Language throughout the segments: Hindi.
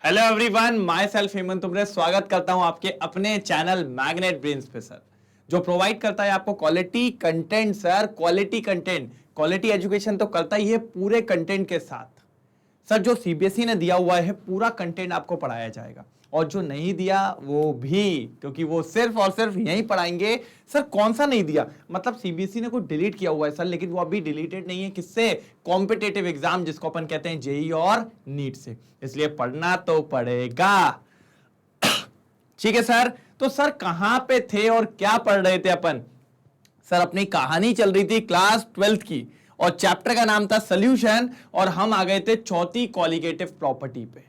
Hello everyone, myself Hemant तुमरे स्वागत करता हूं आपके अपने चैनल मैग्नेट ब्रेन्स पे सर, जो प्रोवाइड करता है आपको quality content. Sir quality content, quality education तो करता ही है पूरे कंटेंट के साथ। सर जो सीबीएसई ने दिया हुआ है पूरा कंटेंट आपको पढ़ाया जाएगा, और जो नहीं दिया वो भी, क्योंकि वो सिर्फ और सिर्फ यही पढ़ाएंगे। सर कौन सा नहीं दिया, मतलब सीबीएसई ने कुछ डिलीट किया हुआ है सर, लेकिन वो अभी डिलीटेड नहीं है। किससे? कॉम्पिटेटिव एग्जाम जिसको अपन कहते हैं जेई और नीट से, इसलिए पढ़ना तो पड़ेगा। ठीक है सर, तो सर कहां पे थे और क्या पढ़ रहे थे अपन? सर अपनी कहानी चल रही थी क्लास 12th की, और चैप्टर का नाम था सॉल्यूशन, और हम आ गए थे चौथी कॉलिगेटिव प्रॉपर्टी पे।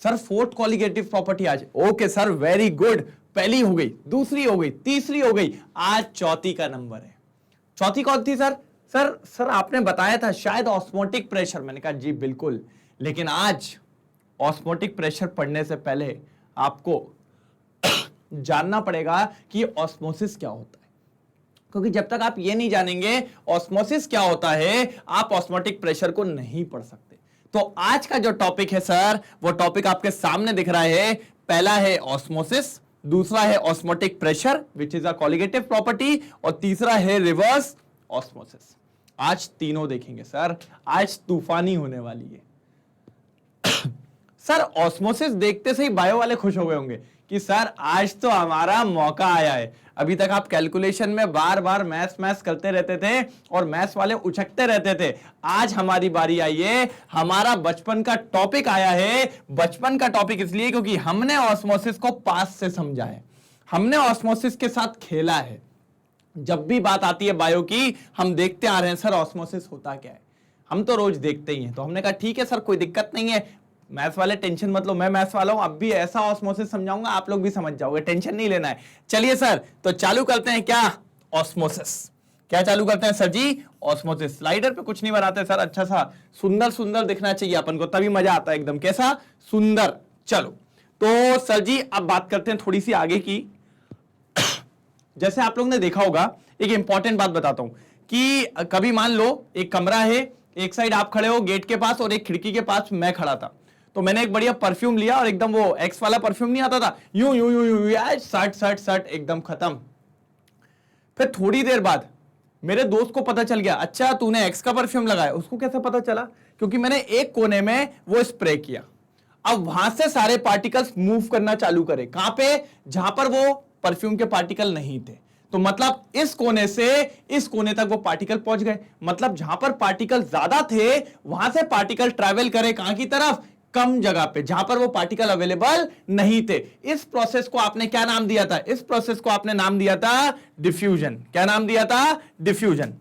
सर फोर्थ कॉलिगेटिव प्रॉपर्टी आज। Okay sir, very good. पहली हो गई, दूसरी हो गई, तीसरी हो गई, आज चौथी का नंबर है। चौथी कौन थी सर? सर आपने बताया था शायद ऑस्मोटिक प्रेशर। मैंने कहा जी बिल्कुल, लेकिन आज ऑस्मोटिक प्रेशर पढ़ने से पहले आपको जानना पड़ेगा कि ऑस्मोसिस क्या होता है, क्योंकि जब तक आप ये नहीं जानेंगे ऑस्मोसिस क्या होता है, आप ऑस्मोटिक प्रेशर को नहीं पढ़ सकते। तो आज का जो टॉपिक है सर, वो टॉपिक आपके सामने दिख रहा है। पहला है ऑस्मोसिस, दूसरा है osmotic pressure which is a colligative property, और तीसरा है रिवर्स ऑस्मोसिस। आज तीनों देखेंगे सर, आज तूफानी होने वाली है। सर ऑस्मोसिस देखते से ही बायो वाले खुश हो गए होंगे कि सर आज तो हमारा मौका आया है। अभी तक आप कैलकुलेशन में बार बार मैथ्स करते रहते थे और मैथ्स वाले उछकते रहते थे। आज हमारी बारी आई है, हमारा बचपन का टॉपिक आया है। बचपन का टॉपिक इसलिए क्योंकि हमने ऑस्मोसिस को पास से समझा है, हमने ऑस्मोसिस के साथ खेला है। जब भी बात आती है बायो की, हम देखते आ रहे हैं सर ऑस्मोसिस होता क्या है, हम तो रोज देखते ही हैं। तो हमने कहा ठीक है सर, कोई दिक्कत नहीं है, मैथ्स वाले टेंशन मत लो, मैं मैथ्स वाला हूं, अब भी ऐसा ऑस्मोसिस समझाऊंगा आप लोग भी समझ जाओगे, टेंशन नहीं लेना है। चलिए सर, तो चालू करते हैं। क्या? ऑस्मोसिस। क्या चालू करते हैं सर जी? ऑस्मोसिस। स्लाइडर पे कुछ नहीं बनाते सर, अच्छा सा सुंदर सुंदर दिखना चाहिए अपन को, तभी मजा आता है एकदम। कैसा? सुंदर। चलो तो सर जी अब बात करते हैं थोड़ी सी आगे की। जैसे आप लोग ने देखा होगा, एक इंपॉर्टेंट बात बताता हूं कि कभी मान लो एक कमरा है, एक साइड आप खड़े हो गेट के पास और एक खिड़की के पास मैं खड़ा था। तो मैंने एक बढ़िया परफ्यूम लिया और एकदम वो एक्स वाला परफ्यूम नहीं आता था, यूं यूं यूं यूं सट सट सट एकदम खत्म। फिर थोड़ी देर बाद मेरे दोस्त को पता चल गया, अच्छा तूने एक्स का परफ्यूम लगाया। उसको कैसे पता चला? क्योंकि मैंने एक कोने में वो स्प्रे किया। अब वहां से सारे पार्टिकल्स मूव करना चालू करे। कहां पे? जहां पर वो परफ्यूम के पार्टिकल नहीं थे। तो मतलब इस कोने से इस कोने तक वो पार्टिकल पहुंच गए। मतलब जहां पर पार्टिकल ज्यादा थे वहां से पार्टिकल ट्रैवल करे कहां की तरफ? कम जगह पे, जहां पर वो पार्टिकल अवेलेबल नहीं थे। इस प्रोसेस को आपने क्या नाम दिया था? इस प्रोसेस को आपने नाम दिया था डिफ्यूजन। क्या नाम दिया था? डिफ्यूजन।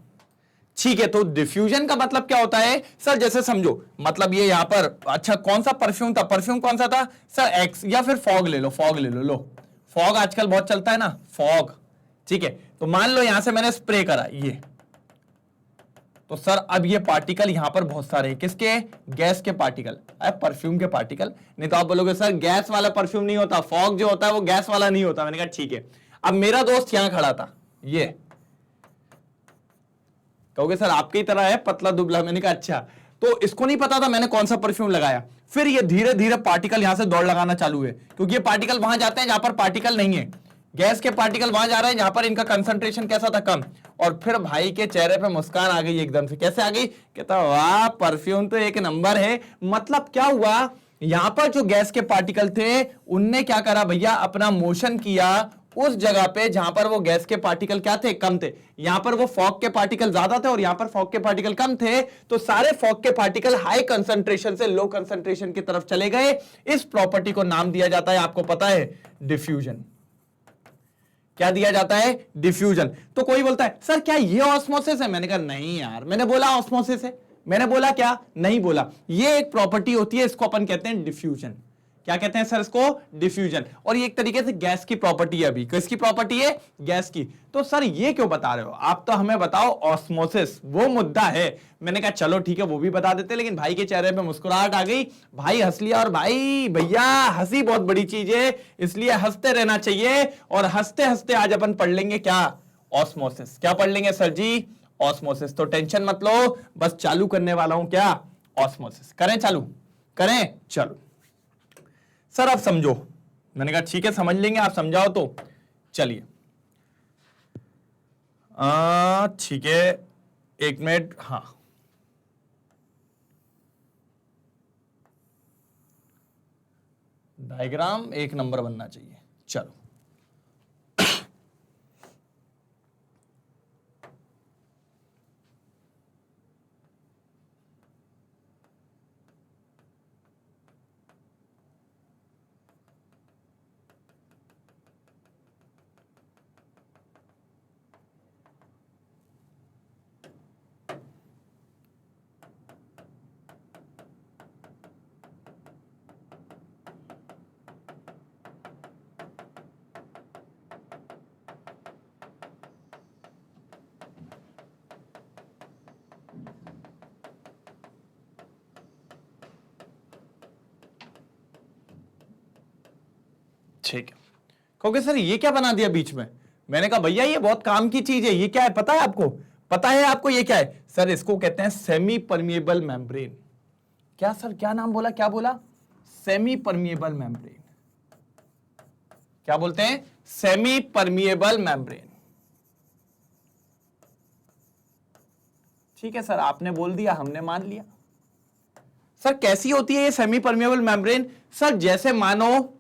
ठीक है, तो डिफ्यूजन का मतलब क्या होता है सर? जैसे समझो, मतलब ये यहां पर, अच्छा कौन सा परफ्यूम था? परफ्यूम कौन सा था सर? एक्स। या फिर फॉग ले लो, फॉग ले लो। लो फॉग आजकल बहुत चलता है ना, फॉग। ठीक है, तो मान लो यहां से मैंने स्प्रे करा ये, तो सर अब ये पार्टिकल यहां पर बहुत सारे हैं। किसके? गैस के पार्टिकल, परफ्यूम के पार्टिकल। नहीं तो आप बोलोगे सर गैस वाला परफ्यूम नहीं होता, फॉग जो होता है वो गैस वाला नहीं होता। मैंने कहा ठीक है। अब मेरा दोस्त यहां खड़ा था, ये कहोगे सर आपकी ही तरह है, पतला दुबला। मैंने कहा अच्छा, तो इसको नहीं पता था मैंने कौन सा परफ्यूम लगाया। फिर ये धीरे धीरे पार्टिकल यहां से दौड़ लगाना चालू है, क्योंकि ये पार्टिकल वहां जाते हैं जहां पर पार्टिकल नहीं है। गैस के पार्टिकल वहां जा रहे हैं जहां पर इनका कंसंट्रेशन कैसा था? कम। और फिर भाई के चेहरे पे मुस्कान आ गई एकदम से। कैसे आ गई? कहता वाह परफ्यूम तो एक नंबर है। मतलब क्या हुआ, यहां पर जो गैस के पार्टिकल थे उनने क्या करा भैया? अपना मोशन किया उस जगह पे जहां पर वो गैस के पार्टिकल क्या थे? कम थे। यहां पर वो फॉग के पार्टिकल ज्यादा थे और यहां पर फॉग के पार्टिकल कम थे। तो सारे फॉग के पार्टिकल हाई कंसंट्रेशन से लो कंसंट्रेशन की तरफ चले गए। इस प्रॉपर्टी को नाम दिया जाता है, आपको पता है, डिफ्यूजन। क्या दिया जाता है? डिफ्यूजन। तो कोई बोलता है सर क्या ये ऑस्मोसिस है? मैंने कहा नहीं यार, मैंने बोला ऑस्मोसिस है। मैंने बोला क्या? नहीं बोला। ये एक प्रॉपर्टी होती है, इसको अपन कहते हैं डिफ्यूजन। क्या कहते हैं सर इसको? डिफ्यूजन। और ये एक तरीके से गैस की प्रॉपर्टी है। अभी किसकी प्रॉपर्टी है? गैस की। तो सर ये क्यों बता रहे हो आप? तो हमें बताओ ऑस्मोसिस, वो मुद्दा है। मैंने कहा चलो ठीक है वो भी बता देते, लेकिन भाई के चेहरे पे मुस्कुराहट आ गई, भाई हंस लिया। और भाई भैया हंसी बहुत बड़ी चीज है, इसलिए हंसते रहना चाहिए। और हंसते हंसते आज अपन पढ़ लेंगे क्या? ऑस्मोसिस। क्या पढ़ लेंगे सर जी? ऑस्मोसिस। तो टेंशन मत लो, बस चालू करने वाला हूं। क्या? ऑस्मोसिस। करें चालू? करें? चलो सर आप समझो। मैंने कहा ठीक है समझ लेंगे, आप समझाओ तो। चलिए ठीक है, एक मिनट। हाँ, डायग्राम एक नंबर बनना चाहिए। चलो ठीक है। कहोगे सर ये क्या बना दिया बीच में? मैंने कहा भैया ये बहुत काम की चीज है। ये क्या है पता है आपको? पता है आपको ये क्या है? सर इसको कहते हैं सेमी परमिएबल मेम्ब्रेन। क्या सर, क्या नाम बोला, क्या बोला? Semi permeable membrane. क्या बोलते हैं? Semi permeable membrane. ठीक है सर, आपने बोल दिया, हमने मान लिया। सर कैसी होती है ये सेमी परमिएबल मेम्ब्रेन? सर जैसे मानो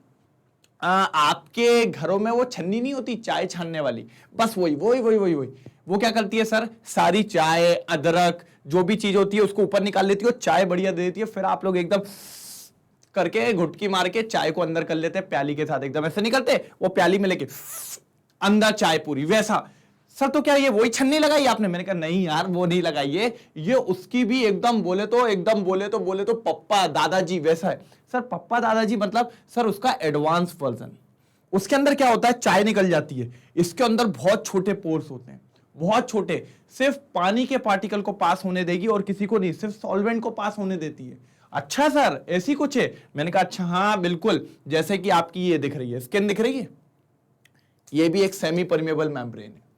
आपके घरों में वो छन्नी नहीं होती चाय छानने वाली, बस वही वही वही वही वही। वो क्या करती है सर, सारी चाय, अदरक, जो भी चीज होती है उसको ऊपर निकाल लेती है, चाय बढ़िया दे देती है। फिर आप लोग एकदम करके घुटकी मार के चाय को अंदर कर लेते हैं, प्याली के साथ एकदम ऐसे निकलते, वो प्याली में लेके अंदर चाय पूरी वैसा। सर तो क्या ये वही छन्नी लगाई आपने? मैंने कहा नहीं यार वो नहीं लगाई है, ये उसकी भी एकदम बोले तो पप्पा दादाजी वैसा है। सर पप्पा दादाजी मतलब सर उसका एडवांस वर्जन। उसके अंदर क्या होता है, चाय निकल जाती है, इसके अंदर बहुत छोटे पोर्स होते हैं, बहुत छोटे, सिर्फ पानी के पार्टिकल को पास होने देगी और किसी को नहीं, सिर्फ सॉल्वेंट को पास होने देती है। अच्छा सर ऐसी कुछ है? मैंने कहा अच्छा हाँ बिल्कुल, जैसे कि आपकी ये दिख रही है, स्किन दिख रही है, ये भी एक सेमी परमिएबल मेम्ब्रेन है।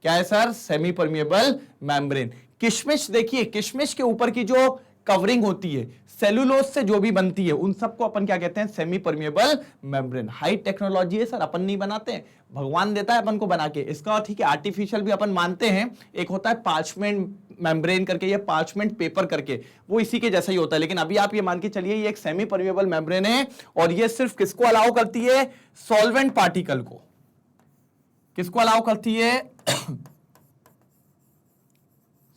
क्या है सर? Semi permeable membrane. किशमिश देखिए, किशमिश के ऊपर की जो कवरिंग होती है सेलुलोज से जो भी बनती है, उन सबको अपन क्या कहते हैं? Semi permeable membrane. High technology है सर, अपन नहीं बनाते हैं, भगवान देता है अपन को बना के। इसका ठीक है आर्टिफिशियल भी अपन मानते हैं, एक होता है पार्चमेंट मेम्ब्रेन करके या पार्चमेंट पेपर करके, वो इसी के जैसा ही होता है। लेकिन अभी आप ये मान के चलिए ये एक सेमी परमिएबल मेम्ब्रेन है, और ये सिर्फ किसको अलाउ करती है? सॉल्वेंट पार्टिकल को। किसको अलाउ करती है?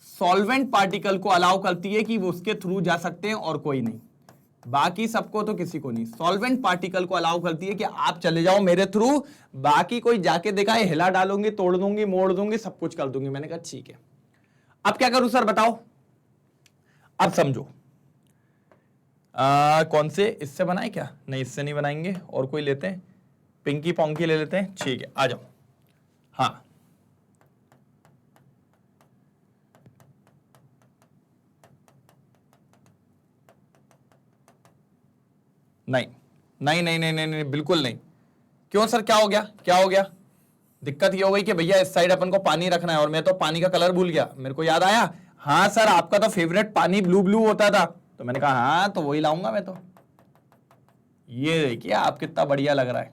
सॉल्वेंट पार्टिकल को अलाउ करती है कि वो उसके थ्रू जा सकते हैं और कोई नहीं, बाकी सबको तो किसी को नहीं। सॉल्वेंट पार्टिकल को अलाउ करती है कि आप चले जाओ मेरे थ्रू, बाकी कोई जाके देखा है हिला डालूंगी, तोड़ दूंगी, मोड़ दूंगी, सब कुछ कर दूंगी। मैंने कहा ठीक है, अब क्या करूं सर बताओ? अब समझो कौन से, इससे बनाए क्या? नहीं इससे नहीं बनाएंगे, और कोई लेते हैं, पिंकी पोंकी ले लेते हैं। ठीक है आ जाओ। हाँ नहीं नहीं नहीं नहीं नहीं, नहीं बिल्कुल नहीं। क्यों सर, क्या हो गया, क्या हो गया? दिक्कत ये हो गई कि भैया इस साइड अपन को पानी रखना है और मैं तो पानी का कलर भूल गया। मेरे को याद आया, हाँ सर आपका तो फेवरेट पानी ब्लू ब्लू होता था, तो मैंने कहा हाँ तो वही लाऊंगा मैं तो। ये देखिए आप कितना बढ़िया लग रहा है।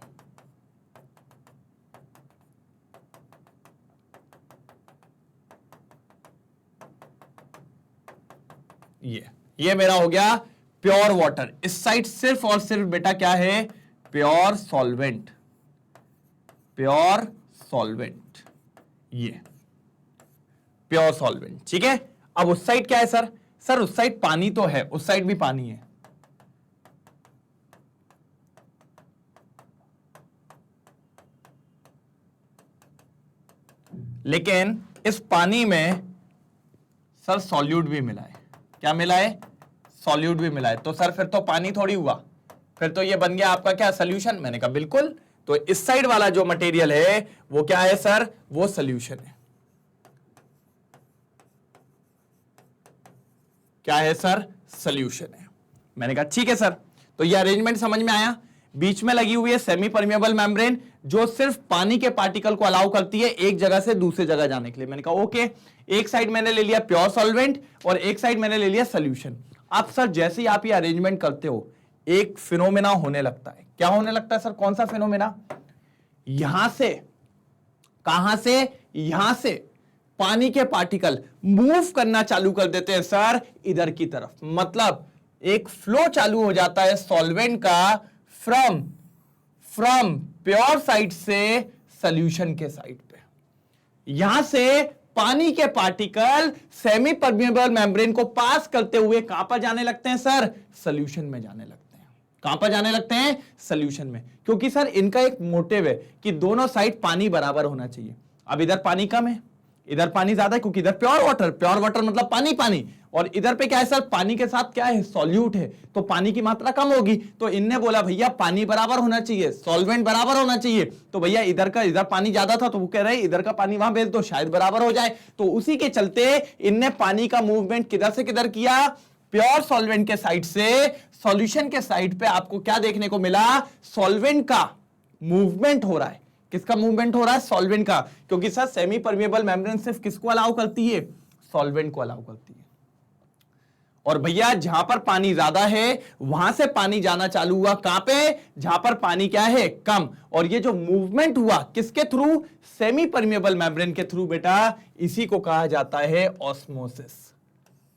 ये मेरा हो गया प्योर वाटर। इस साइड सिर्फ और सिर्फ बेटा क्या है? प्योर सॉल्वेंट, प्योर सॉल्वेंट, ये प्योर सॉल्वेंट। ठीक है, अब उस साइड क्या है सर? सर उस साइड पानी तो है, उस साइड भी पानी है, लेकिन इस पानी में सर सॉल्यूट भी मिला है। क्या मिला है? सॉल्यूट भी मिला है। तो सर फिर तो पानी थोड़ी हुआ, फिर तो ये बन गया आपका क्या? सोल्यूशन। मैंने कहा बिल्कुल, तो इस साइड वाला जो मटेरियल है वो क्या है सर? वो सोल्यूशन है। क्या है सर? सोल्यूशन है। मैंने कहा ठीक है सर, तो ये अरेंजमेंट समझ में आया। बीच में लगी हुई है सेमी परमिएबल मेम्ब्रेन जो सिर्फ पानी के पार्टिकल को अलाउ करती है एक जगह से दूसरी जगह जाने के लिए। मैंने कहा ओके, एक साइड मैंने ले लिया प्योर सॉल्वेंट और एक साइड मैंने ले लिया सोल्यूशन। अब सर जैसे ही आप ये अरेंजमेंट करते हो, एक फिनोमेना होने लगता है। क्या होने लगता है सर? कौन सा फिनोमेना? यहां से, कहां से? यहां से पानी के पार्टिकल मूव करना चालू कर देते हैं सर इधर की तरफ। मतलब एक फ्लो चालू हो जाता है सॉल्वेंट का फ्रॉम प्योर साइड से सॉल्यूशन के साइड पे। यहां से पानी के पार्टिकल सेमी परमेबल मेम्ब्रेन को पास करते हुए कहां पर जाने लगते हैं सर? सॉल्यूशन में जाने लगते हैं। कहां पर जाने लगते हैं? सॉल्यूशन में। क्योंकि सर इनका एक मोटिव है कि दोनों साइड पानी बराबर होना चाहिए। अब इधर पानी कम है, इधर पानी ज्यादा है, क्योंकि इधर प्योर वाटर मतलब पानी पानी, और इधर पे क्या है सर? पानी के साथ क्या है? सॉल्यूट है, तो पानी की मात्रा कम होगी। तो इनने बोला भैया पानी बराबर होना चाहिए, सॉल्वेंट बराबर होना चाहिए। तो भैया इधर पानी ज्यादा था, तो वो कह रहे इधर का पानी वहां भेज दो, शायद बराबर हो जाए। तो उसी के चलते इनने पानी का मूवमेंट किधर से किधर किया? प्योर सॉल्वेंट के साइड से सॉल्यूशन के साइड पे। आपको क्या देखने को मिला? सॉल्वेंट का मूवमेंट हो रहा है। किसका मूवमेंट हो रहा है? सॉल्वेंट का। क्योंकि सर सेमी परमेबल मेम्ब्रेन सिर्फ किसको अलाउ करती है? सॉल्वेंट को अलाउ करती है। और भैया जहां पर पानी ज्यादा है वहां से पानी जाना चालू हुआ कहां पे? जहां पर पानी क्या है? कम। और ये जो मूवमेंट हुआ किसके थ्रू? सेमी परमेबल मेम्ब्रेन के थ्रू बेटा। इसी को कहा जाता है ऑस्मोसिस।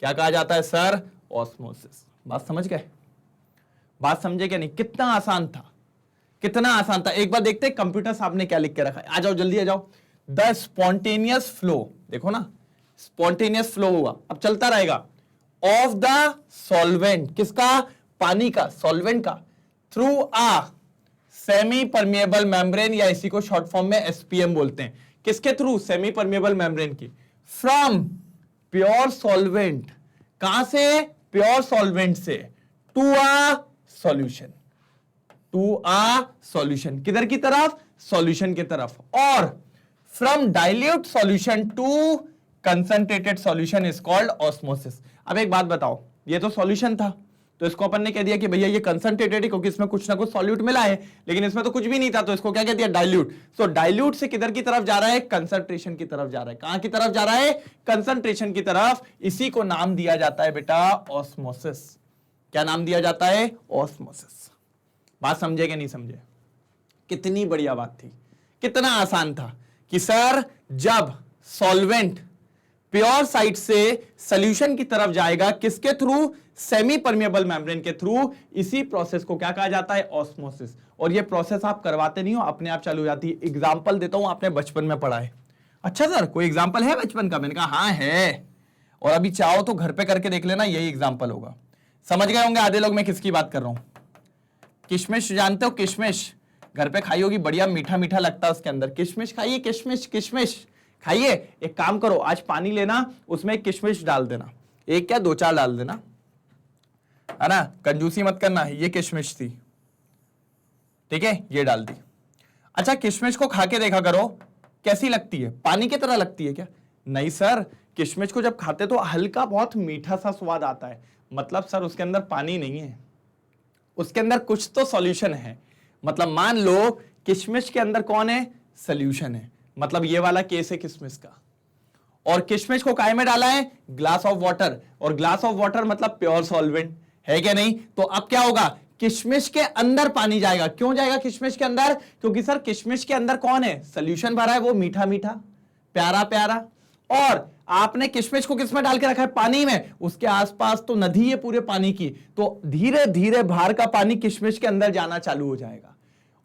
क्या कहा जाता है सर? ऑस्मोसिस। बात समझ गए? बात समझे क्या नहीं? कितना आसान था, कितना आसान था। एक बार देखते हैं कंप्यूटर साहब ने क्या लिख के रखा है। आ जाओ जल्दी आ जाओ। द स्पॉन्टेनियस फ्लो, देखो ना, स्पॉन्टेनियस फ्लो हुआ, अब चलता रहेगा, ऑफ द सॉल्वेंट, किसका? पानी का, सॉल्वेंट का, थ्रू आ सेमी परमेबल मेम्ब्रेन, या इसी को शॉर्ट फॉर्म में एसपीएम बोलते हैं। किसके थ्रू? सेमी परमेबल मेम्ब्रेन की। फ्रॉम प्योर सॉल्वेंट, कहां से? प्योर सॉल्वेंट से, to a solution, to a solution. किधर की तरफ? सॉल्यूशन की तरफ। और from dilute solution to concentrated solution is called osmosis. अब एक बात बताओ, ये तो सॉल्यूशन था, तो इसको अपन ने कह दिया कि भैया ये कंसंट्रेटेड है क्योंकि इसमें कुछ ना कुछ सॉल्यूट मिला है, लेकिन इसमें तो कुछ भी नहीं था, तो इसको क्या कह दिया? डाइल्यूट। सो डाइल्यूट से किधर की तरफ जा रहा है? कंसंट्रेशन की तरफ जा रहा है। कहां की तरफ जा रहा है? कंसंट्रेशन की तरफ। इसी को नाम दिया जाता है बेटा ऑस्मोसिस। क्या नाम दिया जाता है? ऑस्मोसिस। बात समझे कि नहीं समझे? कितनी बढ़िया बात थी, कितना आसान था कि सर जब सॉल्वेंट प्योर साइड से सॉल्यूशन की तरफ जाएगा, किसके थ्रू? सेमी परमेबल मेम्ब्रेन के थ्रू। इसी प्रोसेस को क्या कहा जाता है? ऑस्मोसिस। और ये प्रोसेस आप करवाते नहीं हो, अपने आप चालू हो जाती है। एग्जांपल देता हूं, आपने बचपन में पढ़ा है। अच्छा सर कोई एग्जांपल है बचपन का? मैंने कहा हाँ है, और अभी चाहो तो घर पे करके देख लेना, यही एग्जांपल होगा। समझ गए होंगे आधे लोग मैं किसकी बात कर रहा हूं। किशमिश जानते हो? किशमिश घर पे खाई होगी, बढ़िया मीठा मीठा लगता है उसके अंदर। किशमिश खाइए, किशमिश, किशमिश खाइए। एक काम करो, आज पानी लेना, उसमें किशमिश डाल देना, एक क्या 2-4 डाल देना, है ना, कंजूसी मत करना। ये किशमिश थी, ठीक है, ये डाल दी। अच्छा किशमिश को खा के देखा करो, कैसी लगती है? पानी की तरह लगती है क्या? नहीं सर, किशमिश को जब खाते तो हल्का बहुत मीठा सा स्वाद आता है। मतलब सर उसके अंदर पानी नहीं है, उसके अंदर कुछ तो सॉल्यूशन है। मतलब मान लो किशमिश के अंदर कौन है? सॉल्यूशन है। मतलब ये वाला केस है किशमिश का। और किशमिश को काय में डाला है? Glass of water. और ग्लास ऑफ वाटर मतलब प्योर सॉल्वेंट है क्या नहीं? तो अब क्या होगा? किशमिश के अंदर पानी जाएगा। क्यों जाएगा किशमिश के अंदर? क्योंकि सर किशमिश के अंदर कौन है? सॉल्यूशन भरा है, वो मीठा मीठा प्यारा प्यारा। और आपने किशमिश को किसमें डाल के रखा है? पानी में। उसके आसपास तो नदी है पूरे पानी की, तो धीरे धीरे बाहर का पानी किशमिश के अंदर जाना चालू हो जाएगा।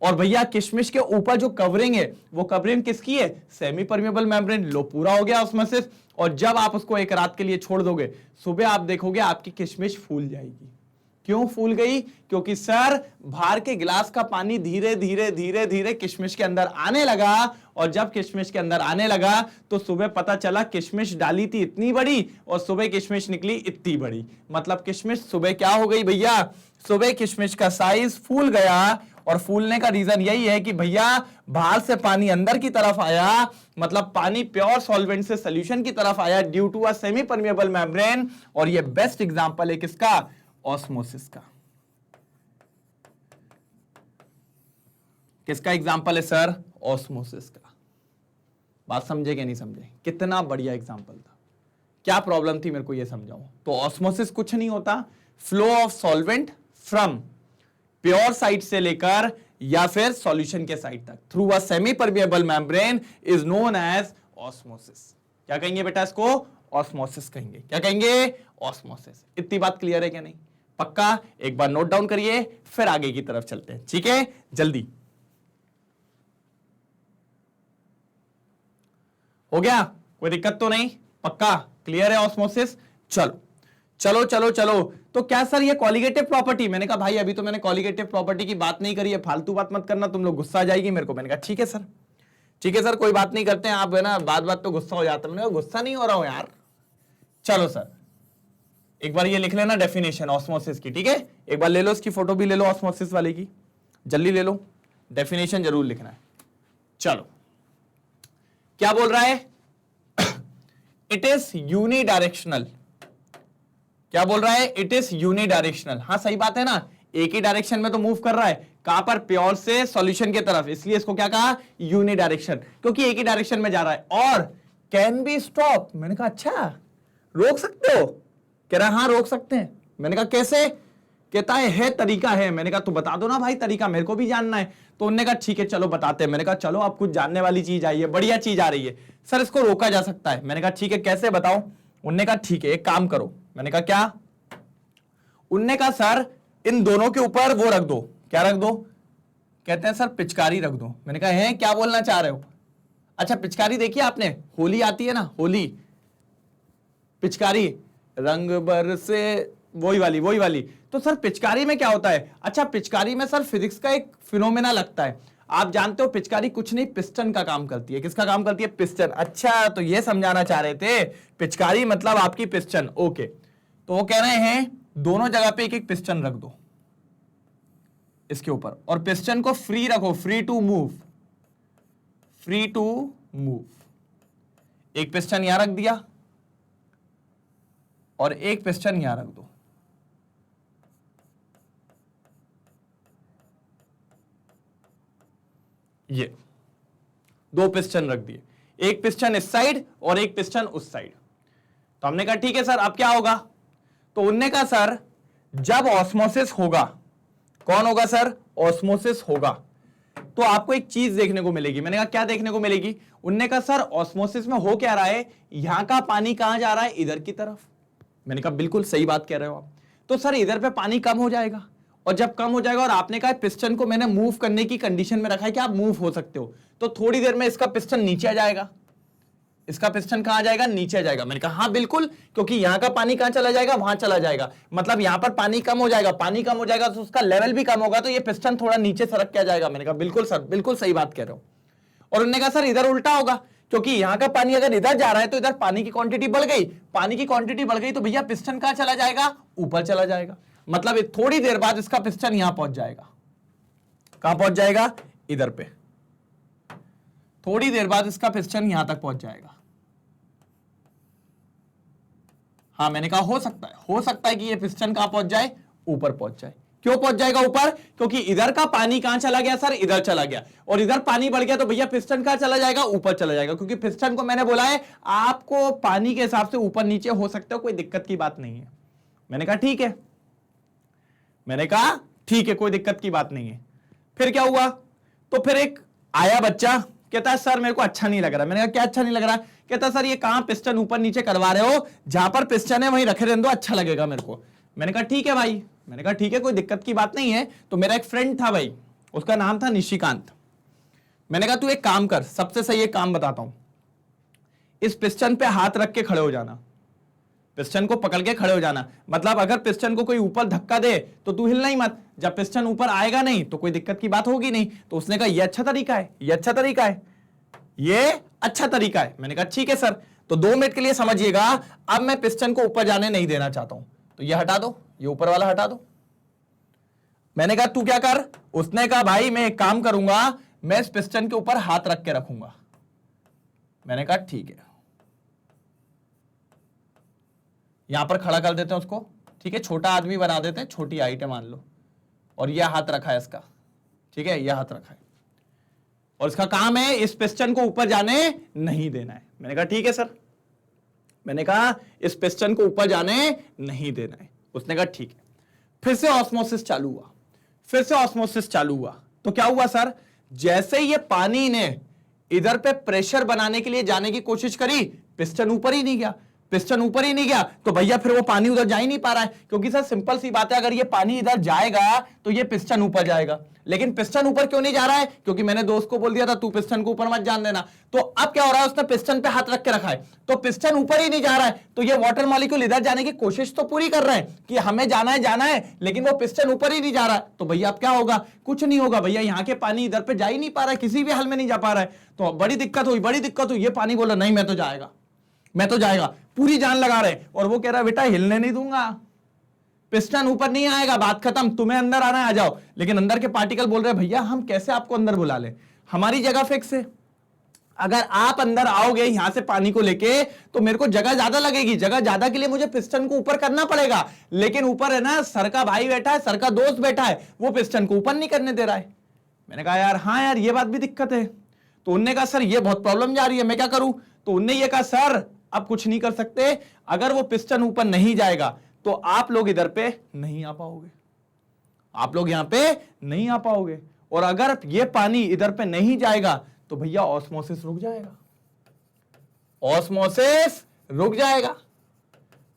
और भैया किशमिश के ऊपर जो कवरिंग है, वो कवरिंग किसकी है? Semi permeable membrane. लो पूरा हो गया ऑस्मोसिस। और जब आप उसको एक रात के लिए छोड़ दोगे, सुबह आप देखोगे आपकी किशमिश फूल जाएगी। क्यों फूल गई? क्योंकि सर बाहर के गिलास का पानी धीरे धीरे धीरे धीरे किशमिश के अंदर आने लगा। और जब किशमिश के अंदर आने लगा तो सुबह पता चला किशमिश डाली थी इतनी बड़ी और सुबह किशमिश निकली इतनी बड़ी। मतलब किशमिश सुबह क्या हो गई भैया? सुबह किशमिश का साइज फूल गया। और फूलने का रीजन यही है कि भैया बाहर से पानी अंदर की तरफ आया, मतलब पानी प्योर सॉल्वेंट से सॉल्यूशन की तरफ आया due to a semi permeable membrane. और ये बेस्ट एग्जांपल है किसका? ऑस्मोसिस का। किसका एग्जांपल है सर? ऑस्मोसिस का। बात समझे कि नहीं समझे? कितना बढ़िया एग्जांपल था। क्या प्रॉब्लम थी मेरे को ये समझाओ। तो ऑस्मोसिस कुछ नहीं होता, flow of solvent from pure side से लेकर या फिर सॉल्यूशन के साइड तक through a semi permeable membrane is known as osmosis. क्या कहेंगे बेटा इसको? ऑस्मोसिस कहेंगे। क्या कहेंगे? ऑस्मोसिस। इतनी बात क्लियर है क्या नहीं? पक्का? एक बार नोट डाउन करिए, फिर आगे की तरफ चलते हैं। ठीक है, जल्दी हो गया? कोई दिक्कत तो नहीं? पक्का क्लियर है ऑस्मोसिस? चलो चलो चलो चलो। तो क्या सर ये कॉलिगेटिव प्रॉपर्टी? मैंने कहा भाई अभी तो मैंने कॉलिगेटिव प्रॉपर्टी की बात नहीं करी है, फालतू बात मत करना, तुम लोग गुस्सा आ जाएगी मेरे को। मैंने कहा ठीक है सर, ठीक है सर, कोई बात नहीं करते हैं। आप है ना बात बात तो गुस्सा हो जाता है। मैंने कहा गुस्सा नहीं हो रहा हूं यार। चलो सर एक बार ये लिख लेना डेफिनेशन ऑस्मोसिस की। ठीक है, एक बार ले लो, इसकी फोटो भी ले लो ऑस्मोसिस वाले की, जल्दी ले लो, डेफिनेशन जरूर लिखना है। चलो क्या बोल रहा है? It is unidirectional. क्या बोल रहा है? It is unidirectional. हाँ सही बात है ना, एक ही डायरेक्शन में तो मूव कर रहा है। कहां पर? प्योर से सॉल्यूशन की तरफ, इसलिए इसको क्या कहा? यूनिडायरेक्शन, क्योंकि एक ही डायरेक्शन में जा रहा है। और कैन बी स्टॉप। मैंने कहा अच्छा रोक सकते हो? कह रहा हाँ रोक सकते हैं। मैंने कहा कैसे? कहता है तरीका है। मैंने कहा तो बता दो ना भाई तरीका, मेरे को भी जानना है। तो उन्होंने कहा ठीक है चलो बताते हैं। मैंने कहा चलो आप कुछ जानने वाली चीज आई है, बढ़िया चीज आ रही है सर, इसको रोका जा सकता है। मैंने कहा ठीक है कैसे बताओ? उन्होंने कहा ठीक है एक काम करो। मैंने कहा क्या? उन्होंने कहा सर इन दोनों के ऊपर वो रख दो। क्या रख दो? कहते हैं सर पिचकारी रख दो। मैंने कहा है क्या बोलना चाह रहे हो? अच्छा पिचकारी देखिए आपने, होली आती है ना, होली, पिचकारी रंग बरसे, वही वाली। तो सर पिचकारी में क्या होता है? अच्छा पिचकारी में सर फिजिक्स का एक फिनोमेना लगता है। आप जानते हो पिचकारी कुछ नहीं पिस्टन का काम करती है। किसका काम करती है? पिस्टन। अच्छा तो ये समझाना चाह रहे थे, पिचकारी मतलब आपकी पिस्टन। ओके, तो वो कह रहे हैं दोनों जगह पे एक एक पिस्टन रख दो इसके ऊपर, और पिस्टन को फ्री रखो, free to move, free to move. एक पिस्टन यहां रख दिया और एक पिस्टन यहां रख दो। ये दो पिस्टन रख दिए, एक पिस्टन इस साइड और एक पिस्टन उस साइड। तो हमने कहा ठीक है सर अब क्या होगा? तो उनने कहा सर जब ऑस्मोसिस होगा, कौन होगा सर? ऑस्मोसिस होगा, तो आपको एक चीज देखने को मिलेगी। मैंने कहा क्या देखने को मिलेगी? उनने कहा सर ऑस्मोसिस में हो क्या रहा है, यहां का पानी कहां जा रहा है? इधर की तरफ। मैंने कहा बिल्कुल सही बात कह रहे हो आप। तो सर इधर पे पानी कम हो जाएगा, और जब कम हो जाएगा, और आपने कहा पिस्टन को मैंने मूव करने की कंडीशन में रखा है कि आप मूव हो सकते हो, तो थोड़ी देर में इसका पिस्टन नीचे आ जाएगा। इसका पिस्टन कहां जाएगा? नीचे आ जाएगा। मैंने कहा हाँ बिल्कुल, क्योंकि यहां का पानी कहां चला जाएगा? वहां चला जाएगा। मतलब यहां पर पानी कम हो जाएगा, पानी कम हो जाएगा तो उसका लेवल भी कम होगा, तो ये पिस्टन थोड़ा नीचे सरक के आ जाएगा। मैंने कहा बिल्कुल सर, बिल्कुल सही बात कह रहे हो। और उन्होंने कहा सर इधर उल्टा होगा, क्योंकि यहां का पानी अगर इधर जा रहा है तो इधर पानी की क्वांटिटी बढ़ गई, पानी की क्वांटिटी बढ़ गई तो भैया पिस्टन कहां चला जाएगा? ऊपर चला जाएगा। मतलब थोड़ी देर बाद इसका पिस्टन यहां पहुंच जाएगा। कहां पहुंच जाएगा? इधर पे। थोड़ी देर बाद इसका पिस्टन यहां तक पहुंच जाएगा। हाँ मैंने कहा हो सकता है कि ये पिस्टन कहां पहुंच जाए? ऊपर पहुंच जाए। क्यों पहुंच जाएगा ऊपर? क्योंकि इधर का पानी कहां चला गया सर? इधर चला गया, और इधर पानी बढ़ गया तो भैया पिस्टन कहां चला जाएगा? ऊपर चला जाएगा। क्योंकि पिस्टन को मैंने बोला है आपको पानी के हिसाब से ऊपर नीचे हो सकते हो, कोई दिक्कत की बात नहीं है। मैंने कहा ठीक है, मैंने कहा ठीक है, कोई दिक्कत की बात नहीं है। फिर क्या हुआ? तो फिर एक आया बच्चा, कहता है सर मेरे को अच्छा नहीं लग रहा। मैंने कहा क्या अच्छा नहीं लग रहा? कहता सर ये कहां पिस्टन ऊपर नीचे करवा रहे हो? जहां पर पिस्टन है वहीं रखे रहने दो, अच्छा लगेगा मेरे को। मैंने कहा ठीक है भाई, मैंने कहा ठीक है, कोई दिक्कत की बात नहीं है। तो मेरा एक फ्रेंड था भाई, उसका नाम था निशिकांत। मैंने कहा तू एक काम कर, सबसे सही एक काम बताता हूं, इस पिस्टन पे हाथ रख के खड़े हो जाना, पिस्टन को पकड़ के खड़े हो जाना। मतलब अगर पिस्टन को कोई ऊपर धक्का दे तो तू हिलना ही मत, जब पिस्टन ऊपर आएगा नहीं तो कोई दिक्कत की बात होगी नहीं। तो उसने कहा ये अच्छा तरीका है, ये अच्छा तरीका है, ये अच्छा तरीका है। मैंने कहा ठीक है सर। तो 2 मिनट के लिए समझिएगा, अब मैं पिस्टन को ऊपर जाने नहीं देना चाहता हूं, तो ये हटा दो, ये ऊपर वाला हटा दो। मैंने कहा तू क्या कर? उसने कहा भाई मैं एक काम करूंगा, मैं इस पिस्टन के ऊपर हाथ रख के रखूंगा। मैंने कहा ठीक है, यहां पर खड़ा कर देते हैं उसको, ठीक है, छोटा आदमी बना देते हैं, छोटी हाइट है मान लो, और यह हाथ रखा है इसका, ठीक है, यह हाथ रखा है, और इसका काम है इस पिस्टन को ऊपर जाने नहीं देना है। मैंने कहा ठीक है सर, मैंने कहा इस पिस्टन को ऊपर जाने नहीं देना है। उसने कहा ठीक है। फिर से ऑस्मोसिस चालू हुआ, फिर से ऑस्मोसिस चालू हुआ। तो क्या हुआ सर, जैसे ही ये पानी ने इधर पे प्रेशर बनाने के लिए जाने की कोशिश करी, पिस्टन ऊपर ही नहीं गया, पिस्टन ऊपर ही नहीं गया, तो भैया फिर वो पानी उधर जा ही नहीं पा रहा है, क्योंकि सर सिंपल सी बात है, अगर ये पानी इधर जाएगा तो ये पिस्टन ऊपर जाएगा। लेकिन पिस्टन ऊपर क्यों नहीं जा रहा है, क्योंकि मैंने दोस्त को बोल दिया था तू पिस्टन को ऊपर मत जान देना। तो अब क्या हो रहा है, उसने पिस्टन पे हाथ रख के रखा है, तो पिस्टन ऊपर ही नहीं जा रहा है, तो ये वाटर मॉलिक्यूल इधर जाने की कोशिश तो पूरी कर रहे हैं कि हमें जाना है, लेकिन वो पिस्टन ऊपर ही नहीं जा रहा है। तो भैया अब क्या होगा, कुछ नहीं होगा भैया, यहाँ के पानी इधर पे जा ही नहीं पा रहा है, किसी भी हाल में नहीं जा पा रहा है। तो बड़ी दिक्कत हुई, ये पानी बोला नहीं मैं तो जाएगा, पूरी जान लगा रहे, और वो कह रहा है बेटा हिलने नहीं दूंगा, पिस्टन ऊपर नहीं आएगा, बात खत्म, तुम्हें अंदर आना है आ जाओ। लेकिन अंदर के पार्टिकल बोल रहे हैं भैया हम कैसे आपको अंदर बुला लें, हमारी जगह फिक्स है, अगर आप अंदर आओगे यहां से पानी को लेके तो मेरे को जगह ज्यादा लगेगी, जगह ज्यादा के लिए मुझे पिस्टन को ऊपर करना पड़ेगा, लेकिन ऊपर है ना सर का भाई बैठा है, सर का दोस्त बैठा है, वो पिस्टन को ऊपर नहीं करने दे रहा है। मैंने कहा यार हाँ यार ये बात भी दिक्कत है। तो उनने कहा सर ये बहुत प्रॉब्लम जा रही है, मैं क्या करूं। तो उनने ये कहा सर अब कुछ नहीं कर सकते, अगर वो पिस्टन ऊपर नहीं जाएगा तो आप लोग इधर पे नहीं आ पाओगे, आप लोग यहां पे नहीं आ पाओगे, और अगर ये पानी इधर पे नहीं जाएगा तो भैया ऑस्मोसिस रुक जाएगा, ऑस्मोसिस रुक जाएगा,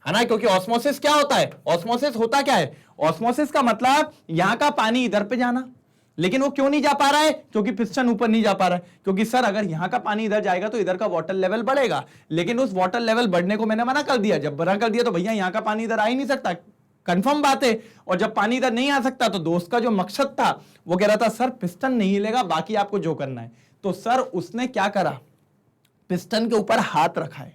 है ना। क्योंकि ऑस्मोसिस क्या होता है, ऑस्मोसिस होता क्या है, ऑस्मोसिस का मतलब यहां का पानी इधर पे जाना, लेकिन वो क्यों नहीं जा पा रहा है, क्योंकि पिस्टन ऊपर नहीं जा पा रहा है। क्योंकि सर अगर यहां का पानी इधर जाएगा तो इधर का वाटर लेवल बढ़ेगा, लेकिन उस वाटर लेवल बढ़ने को मैंने मना कर दिया, जब मना कर दिया तो भैया यहां का पानी इधर आ ही नहीं सकता, कंफर्म बात है। और जब पानी इधर नहीं आ सकता तो दोस्त का जो मकसद था वो कह रहा था सर पिस्टन नहीं हिलेगा, बाकी आपको जो करना है। तो सर उसने क्या करा, पिस्टन के ऊपर हाथ रखा है,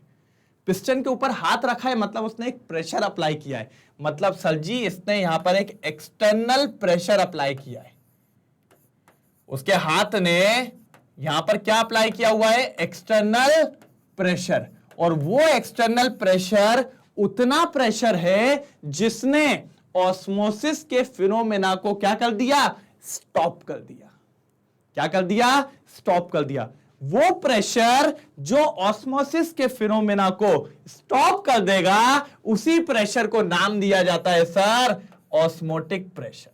पिस्टन के ऊपर हाथ रखा है मतलब उसने एक प्रेशर अप्लाई किया है, मतलब सर जी इसने यहां पर एक एक्सटर्नल प्रेशर अप्लाई किया है, उसके हाथ ने यहां पर क्या अप्लाई किया हुआ है, एक्सटर्नल प्रेशर। और वो एक्सटर्नल प्रेशर उतना प्रेशर है जिसने ऑस्मोसिस के फिनोमेना को क्या कर दिया, स्टॉप कर दिया। क्या कर दिया, स्टॉप कर दिया। वो प्रेशर जो ऑस्मोसिस के फिनोमेना को स्टॉप कर देगा, उसी प्रेशर को नाम दिया जाता है सर ऑस्मोटिक प्रेशर।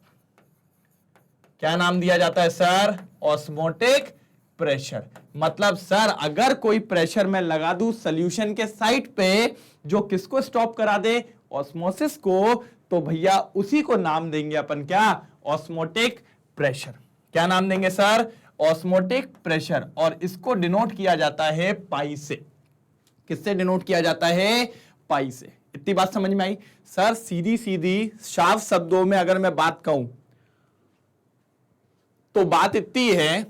क्या नाम दिया जाता है सर, ऑस्मोटिक प्रेशर। मतलब सर अगर कोई प्रेशर मैं लगा दूं सॉल्यूशन के साइड पे जो किसको स्टॉप करा दे, ऑस्मोसिस को, तो भैया उसी को नाम देंगे अपन क्या, ऑस्मोटिक प्रेशर। क्या नाम देंगे सर, ऑस्मोटिक प्रेशर। और इसको डिनोट किया जाता है पाई से। किससे डिनोट किया जाता है, पाई से। इतनी बात समझ में आई सर। सीधी सीधी साफ शब्दों में अगर मैं बात कहूं तो बात इतनी है,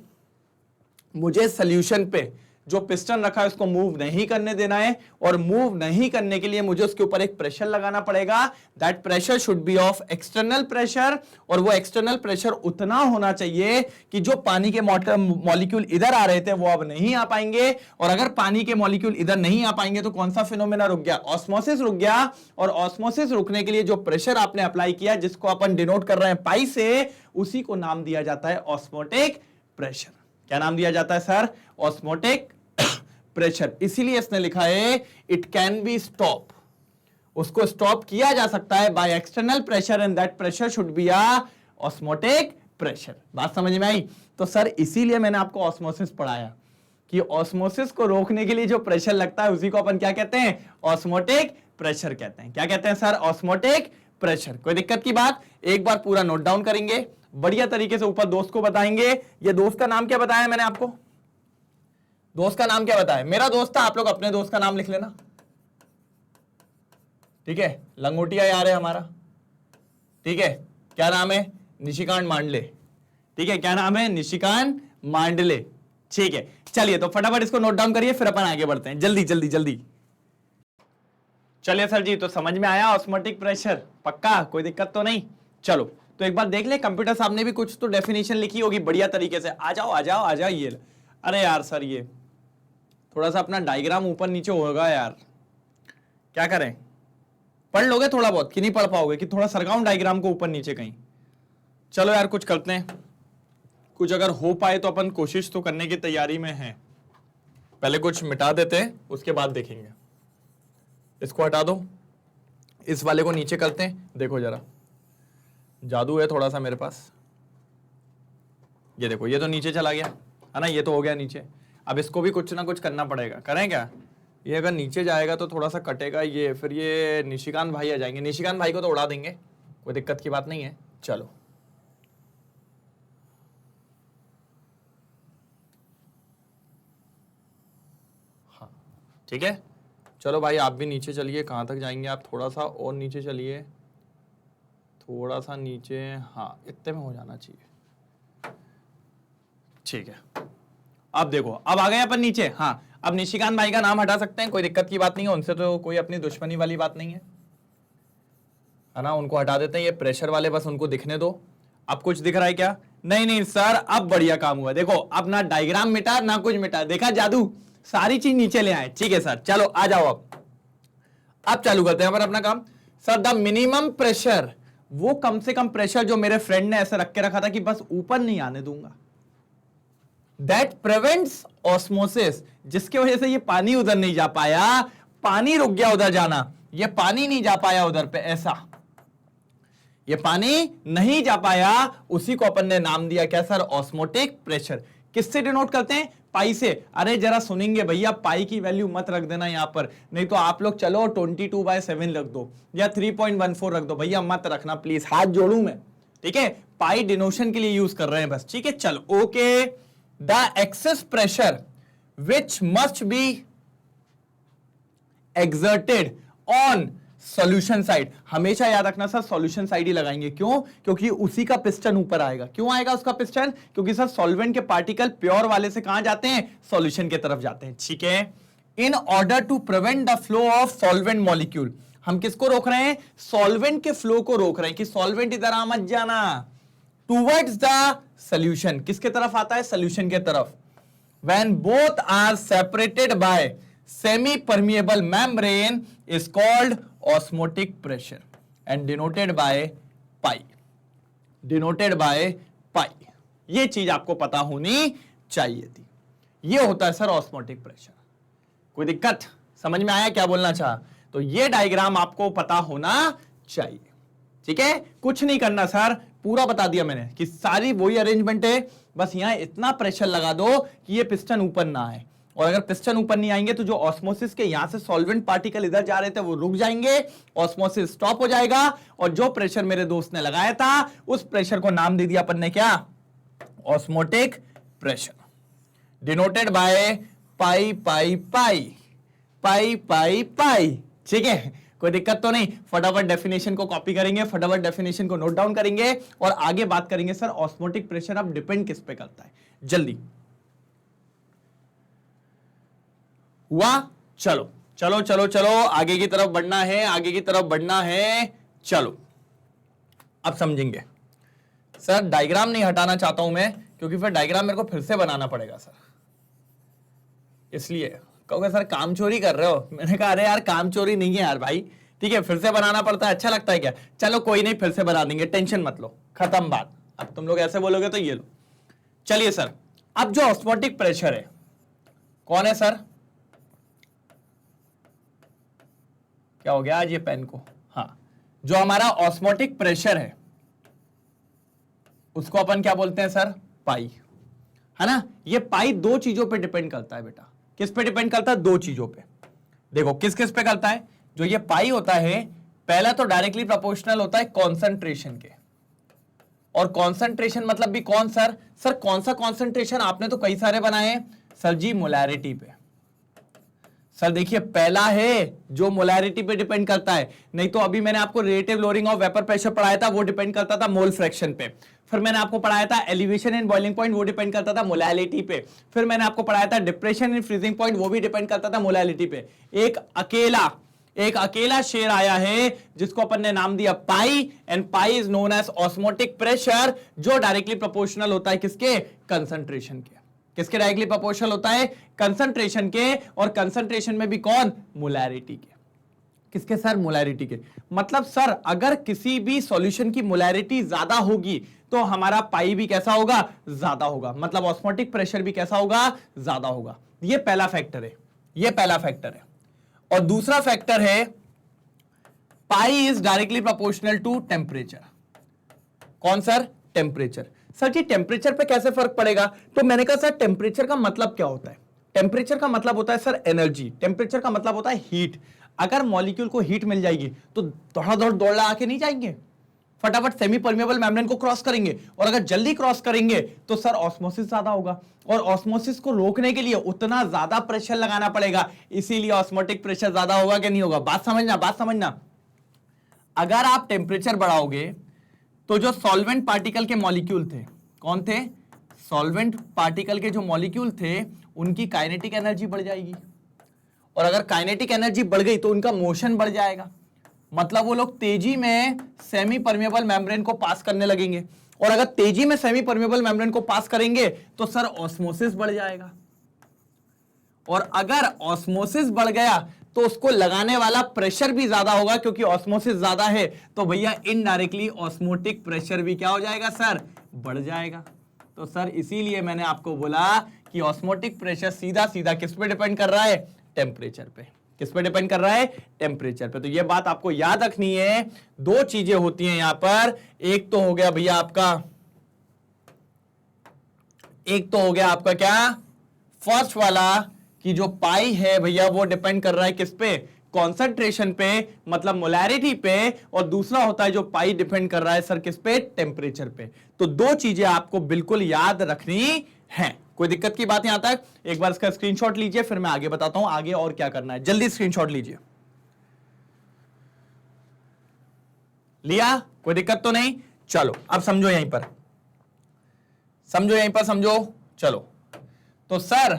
मुझे सॉल्यूशन पे जो पिस्टन रखा है उसको मूव नहीं करने देना है, और मूव नहीं करने के लिए मुझे उसके ऊपर एक प्रेशर लगाना पड़ेगा। That pressure should be of external pressure, और वो एक्सटर्नल प्रेशर उतना होना चाहिए कि जो पानी के मॉलिक्यूल इधर आ रहे थे वो अब नहीं आ पाएंगे। और अगर पानी के मॉलिक्यूल इधर नहीं आ पाएंगे तो कौन सा फिनोमेना रुक गया, ऑस्मोसिस रुक गया। और ऑस्मोसिस रुकने के लिए जो प्रेशर आपने अप्लाई किया, जिसको अपन डिनोट कर रहे हैं पाई से, उसी को नाम दिया जाता है ऑस्मोटिक प्रेशर। क्या नाम दिया जाता है सर, ऑस्मोटिक प्रेशर। इसीलिए इसने लिखा है इट कैन बी स्टॉप, उसको स्टॉप किया जा सकता है by external pressure, and that pressure should be osmotic pressure. बात समझ में आई। तो सर इसीलिए मैंने आपको ऑस्मोसिस पढ़ाया कि ऑस्मोसिस को रोकने के लिए जो प्रेशर लगता है उसी को अपन क्या कहते हैं, ऑस्मोटिक प्रेशर कहते हैं। क्या कहते हैं सर, ऑस्मोटिक प्रेशर। कोई दिक्कत की बात, एक बार पूरा नोट डाउन करेंगे बढ़िया तरीके से, ऊपर दोस्त को बताएंगे। ये दोस्त का नाम क्या बताया मैंने आपको, दोस्त का नाम क्या बताया, मेरा दोस्त था, आप लोग अपने दोस्त का नाम लिख लेना, ठीक है। लंगोटिया यार है हमारा, ठीक है। क्या नाम है, निशिकांत मांडले, ठीक है। क्या नाम है, निशिकांत मांडले, ठीक है। चलिए तो फटाफट इसको नोट डाउन करिए, फिर अपन आगे बढ़ते हैं, जल्दी जल्दी जल्दी। चलिए सर जी, तो समझ में आया ऑस्मोटिक प्रेशर, पक्का, कोई दिक्कत तो नहीं। चलो तो एक बार देख ले, कंप्यूटर साहब ने भी कुछ तो डेफिनेशन लिखी होगी बढ़िया तरीके से। आ जाओ आ जाओ आ जाओ। ये अरे यार सर, ये थोड़ा सा अपना डायग्राम ऊपर नीचे होगा यार, क्या करें, पढ़ लोगे थोड़ा बहुत कि नहीं पढ़ पाओगे, कि थोड़ा सरकाऊं डायग्राम को ऊपर नीचे कहीं। चलो यार कुछ करते हैं, कुछ अगर हो पाए तो अपन कोशिश तो करने की तैयारी में हैं। पहले कुछ मिटा देते हैं, उसके बाद देखेंगे। इसको हटा दो, इस वाले को नीचे करते हैं। देखो जरा, जादू है थोड़ा सा मेरे पास, ये देखो ये तो नीचे चला गया है ना, ये तो हो गया नीचे। अब इसको भी कुछ ना कुछ करना पड़ेगा, करें क्या? ये अगर नीचे जाएगा तो थोड़ा सा कटेगा ये, फिर ये निशिकांत भाई आ जाएंगे, निशिकांत भाई को तो उड़ा देंगे, कोई दिक्कत की बात नहीं है। चलो हाँ ठीक है, चलो भाई आप भी नीचे चलिए। कहाँ तक जाएंगे आप? थोड़ा सा और नीचे चलिए, थोड़ा सा नीचे, हाँ इतने में हो जाना चाहिए। ठीक है, अब देखो अब आ गए अपन नीचे। हाँ अब निशिकांत भाई का नाम हटा सकते हैं, कोई दिक्कत की बात नहीं है, उनसे तो कोई अपनी दुश्मनी वाली बात नहीं है ना, उनको हटा देते हैं। ये प्रेशर वाले बस उनको दिखने दो। अब कुछ दिख रहा है क्या? नहीं नहीं सर, अब बढ़िया काम हुआ। देखो अब ना डायग्राम मिटा ना कुछ मिटा, देखा जादू, सारी चीज नीचे ले आए। ठीक है सर, चलो आ जाओ। अब चालू करते हैं अपन अपना काम। सर द मिनिमम प्रेशर, वो कम से कम प्रेशर जो मेरे फ्रेंड ने ऐसे रख के रखा था कि बस ऊपर नहीं आने दूंगा, दैट प्रिवेंट्स ऑस्मोसिस, जिसके वजह से ये पानी उधर नहीं जा पाया, पानी रुक गया उधर जाना, ये पानी नहीं जा पाया उधर पे, ऐसा ये पानी नहीं जा पाया, उसी को अपन ने नाम दिया क्या सर? Osmotic pressure. किससे डिनोट करते हैं? पाई से। अरे जरा सुनेंगे भैया, पाई की वैल्यू मत रख देना यहां पर, नहीं तो आप लोग चलो 22/7 रख दो या 3.14 रख दो, भैया मत रखना प्लीज, हाथ जोड़ू मैं। ठीक है, पाई डिनोशन के लिए यूज कर रहे हैं बस। ठीक है चलो okay. The excess pressure which must be exerted on solution side, हमेशा याद रखना सर सॉल्यूशन साइड ही लगाएंगे। क्यों? क्योंकि उसी का पिस्टन ऊपर आएगा। क्यों आएगा उसका पिस्टन? क्योंकि सर सॉल्वेंट के पार्टिकल प्योर वाले से कहां जाते हैं? सॉल्यूशन की तरफ जाते हैं। ठीक है, in order to prevent the flow of solvent molecule, हम किसको रोक रहे हैं? सॉल्वेंट के फ्लो को रोक रहे हैं कि सॉल्वेंट इधर आ मत जाना, टूवर्ड्स द सॉल्यूशन, किसके तरफ आता है? सॉल्यूशन के तरफ। When both are separated by semi permeable membrane is called osmotic pressure and denoted by pi, denoted by pi। ये चीज आपको पता होनी चाहिए थी। ये होता है सर ऑस्मोटिक प्रेशर। कोई दिक्कत? समझ में आया क्या बोलना चाहा? तो ये डायग्राम आपको पता होना चाहिए। ठीक है, कुछ नहीं करना सर, पूरा बता दिया मैंने कि सारी वही अरेंजमेंट है, बस यहां इतना प्रेशर लगा दो कि ये पिस्टन ऊपर ना आए, और अगर पिस्टन ऊपर नहीं आएंगे तो जो ऑस्मोसिस के यहां से सॉल्वेंट पार्टिकल इधर जा रहे थे वो रुक जाएंगे, ऑस्मोसिस स्टॉप हो जाएगा, और जो प्रेशर मेरे दोस्त ने लगाया था उस प्रेशर को नाम दे दिया अपन ने क्या? Osmotic pressure, denoted by pi pi pi pi pi pi. ठीक है, कोई दिक्कत तो नहीं? फटाफट डेफिनेशन को कॉपी करेंगे, फटाफट डेफिनेशन को नोट डाउन करेंगे और आगे बात करेंगे सर ऑस्मोटिक प्रेशर अब डिपेंड किस पे करता है। जल्दी हुआ? चलो चलो चलो चलो, आगे की तरफ बढ़ना है, आगे की तरफ बढ़ना है। चलो अब समझेंगे। सर डायग्राम नहीं हटाना चाहता हूं मैं, क्योंकि फिर डायग्राम मेरे को फिर से बनाना पड़ेगा सर, इसलिए कहोगे सर काम चोरी कर रहे हो। मैंने कहा अरे यार काम चोरी नहीं है यार भाई, ठीक है फिर से बनाना पड़ता है, अच्छा लगता है क्या? चलो कोई नहीं, फिर से बना देंगे, टेंशन मत लो, खत्म बात। अब तुम लोग ऐसे बोलोगे तो ये लो। चलिए सर, अब जो ऑस्मोटिक प्रेशर है कौन है सर? क्या हो गया आज ये पेन को? हाँ, जो हमारा ऑस्मोटिक प्रेशर है उसको अपन क्या बोलते हैं सर? पाई, है ना। ये पाई दो चीजों पे डिपेंड करता है बेटा। किस पे डिपेंड करता है? दो चीजों पे। देखो किस किस पे करता है। जो ये पाई होता है, पहला तो डायरेक्टली प्रोपोर्शनल होता है कॉन्सेंट्रेशन के, और कॉन्सेंट्रेशन मतलब भी कौन सर? सर कौन सा कॉन्सेंट्रेशन? आपने तो कई सारे बनाए हैं सर जी, मोलैरिटी पे। सर देखिए पहला है जो मोलैरिटी पे डिपेंड करता है, नहीं तो अभी मैंने आपको relative lowering of vapour pressure पढ़ाया था, वो डिपेंड करता था मोल फ्रैक्शन पे। फिर मैंने आपको पढ़ाया था एलिवेशन इन बॉइलिंग पॉइंट, वो डिपेंड करता था मोलैलिटी पे। फिर मैंने आपको पढ़ाया था डिप्रेशन इन फ्रीजिंग पॉइंट, वो भी डिपेंड करता था मोलैलिटी पे। एक अकेला शेर आया है जिसको अपन ने नाम दिया pi, and pi is known as osmotic pressure, जो डायरेक्टली प्रोपोर्शनल होता है किसके? कंसंट्रेशन के। किसके डायरेक्टली प्रोपोर्शनल होता है? कंसंट्रेशन के, और कंसंट्रेशन में भी कौन? मोलैरिटी के। किसके सर? मोलैरिटी के। मतलब सर अगर किसी भी सॉल्यूशन की मोलैरिटी ज्यादा होगी तो हमारा पाई भी कैसा होगा? ज्यादा होगा, मतलब ऑस्मोटिक प्रेशर भी कैसा होगा? ज्यादा होगा। ये पहला फैक्टर है, ये पहला फैक्टर है। और दूसरा फैक्टर है pi is directly proportional to temperature. कौन sir? Temperature. Sir ji temperature पे कैसे फर्क पड़ेगा? तो मैंने कहा सर टेम्परेचर का मतलब क्या होता है? टेम्परेचर का मतलब होता है सर एनर्जी, टेम्परेचर का मतलब होता है हीट। अगर मॉलिक्यूल को हीट मिल जाएगी तो दौड़ आके नहीं जाएंगे, फटाफट सेमी परमेबल मेम्ब्रेन को क्रॉस करेंगे, और अगर जल्दी क्रॉस करेंगे तो सर ऑस्मोसिस ज्यादा होगा, और ऑस्मोसिस को रोकने के लिए उतना ज्यादा प्रेशर लगाना पड़ेगा, इसीलिए ऑस्मोटिक प्रेशर ज्यादा होगा कि नहीं होगा? बात समझना। अगर आप टेम्परेचर बढ़ाओगे तो जो सॉल्वेंट पार्टिकल के मॉलिक्यूल थे, कौन थे? सॉल्वेंट पार्टिकल के जो मॉलिक्यूल थे उनकी काइनेटिक एनर्जी बढ़ जाएगी, और अगर काइनेटिक एनर्जी बढ़ गई तो उनका मोशन बढ़ जाएगा, मतलब वो लोग तेजी में सेमी परमेबल मेम्ब्रेन को पास करने लगेंगे, और अगर तेजी में सेमी परमेबल मेम्ब्रेन को पास करेंगे तो सर ऑस्मोसिस बढ़ जाएगा, और अगर ऑस्मोसिस बढ़ गया तो उसको लगाने वाला प्रेशर भी ज्यादा होगा, क्योंकि ऑस्मोसिस ज्यादा है तो भैया इनडायरेक्टली ऑस्मोटिक प्रेशर भी क्या हो जाएगा सर? बढ़ जाएगा। तो सर इसीलिए मैंने आपको बोला कि ऑस्मोटिक प्रेशर सीधा सीधा किस पे डिपेंड कर रहा है? टेम्परेचर पे। किस पे डिपेंड कर रहा है? टेम्परेचर पे। तो ये बात आपको याद रखनी है। दो चीजें होती हैं यहां पर, एक तो हो गया भैया आपका क्या? फर्स्ट वाला कि जो पाई है भैया वो डिपेंड कर रहा है किस पे? कॉन्सेंट्रेशन पे, मतलब मोलैरिटी पे, और दूसरा होता है जो पाई डिपेंड कर रहा है सर किस पे? टेम्परेचर पे। तो दो चीजें आपको बिल्कुल याद रखनी है। कोई दिक्कत की बात यहां तक? एक बार इसका स्क्रीनशॉट लीजिए, फिर मैं आगे बताता हूं आगे और क्या करना है। जल्दी स्क्रीनशॉट लीजिए। लिया? कोई दिक्कत तो नहीं? चलो अब समझो यहीं पर, समझो। चलो तो sir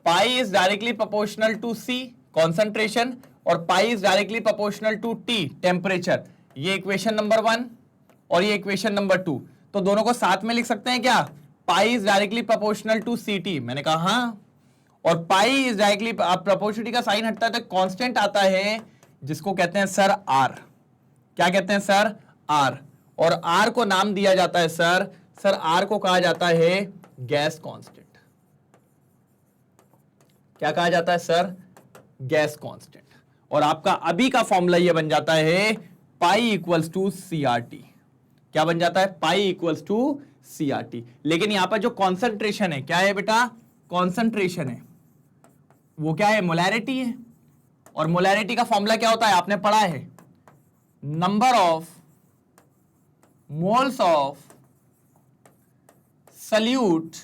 pi is directly proportional to C concentration, और pi is directly proportional to T temperature. ये इक्वेशन नंबर 1 और ये इक्वेशन नंबर 2, तो दोनों को साथ में लिख सकते हैं क्या? Pi is directly proportional to C T, मैंने कहा हाँ, और पाई इज डायरेक्टली, प्रोपोर्शनलिटी का साइन हटता है तो कांस्टेंट आता है जिसको कहते हैं सर आर। क्या कहते हैं सर? आर। और आर को नाम दिया जाता है सर आर को कहा जाता है गैस कांस्टेंट। क्या कहा जाता है सर? Gas constant. और आपका अभी का फॉर्मूला ये बन जाता है pi equals to C R T. क्या बन जाता है? Pi equals to C R T. लेकिन यहां पर जो कॉन्सेंट्रेशन है, क्या है बेटा? कॉन्सेंट्रेशन है वो क्या है? मोलैरिटी है, और मोलैरिटी का फॉर्मूला क्या होता है? आपने पढ़ा है, number of moles of solute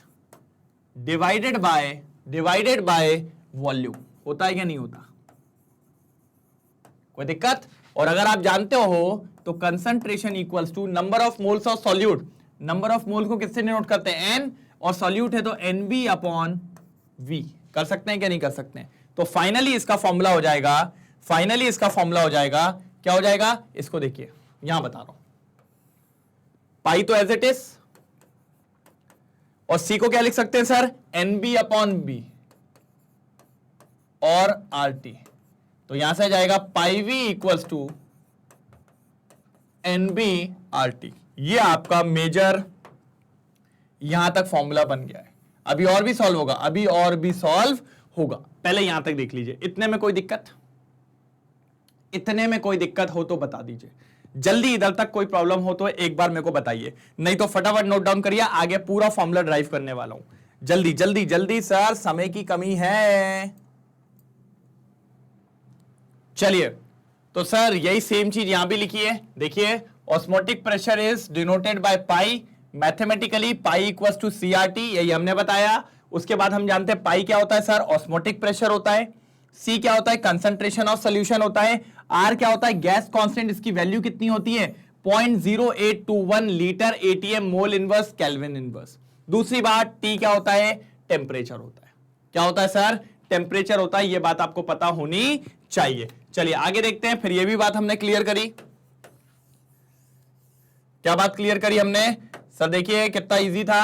divided by volume. होता है क्या नहीं होता? कोई दिक्कत? और अगर आप जानते हो तो concentration equals to number of moles of solute. Number of mole को किससे डिनोट करते हैं? एन, और सॉल्यूट है तो एन बी अपॉन वी। कर सकते हैं क्या नहीं कर सकते हैं? तो फाइनली इसका फॉर्मूला हो जाएगा, क्या हो जाएगा? इसको देखिए, यहां बता रहा हूं, पाई तो एज इट इज, और सी को क्या लिख सकते हैं sir? N B upon B और आर टी। तो यहां से जाएगा pi V equals to N B R T. ये आपका मेजर यहां तक फॉर्मूला बन गया है। अभी और भी सॉल्व होगा, पहले यहां तक देख लीजिए। इतने में कोई दिक्कत हो तो बता दीजिए जल्दी। इधर तक कोई प्रॉब्लम हो तो एक बार मेरे को बताइए, नहीं तो फटाफट नोट डाउन करिए, आगे पूरा फॉर्मूला ड्राइव करने वाला हूं। जल्दी सर, समय की कमी है। चलिए तो सर यही सेम चीज यहां भी लिखी है। देखिए, osmotic pressure is denoted by pi, mathematically pi equals to CRT, यही हमने बताया। उसके बाद हम जानते हैं पाई क्या होता है सर? ऑस्मोटिक प्रेशर होता है। सी क्या होता है? कंसंट्रेशन ऑफ सॉल्यूशन होता है। आर क्या होता है? गैस कांस्टेंट, इसकी वैल्यू कितनी होती है? 0.0821 litre ATM mole inverse kelvin inverse. दूसरी बात, टी क्या होता है? टेम्परेचर होता है। क्या होता है सर? टेम्परेचर होता है। यह बात आपको पता होनी चाहिए। चलिए आगे देखते हैं। फिर यह भी बात हमने क्लियर करी। क्या बात क्लियर करी हमने सर? देखिए कितना इजी था।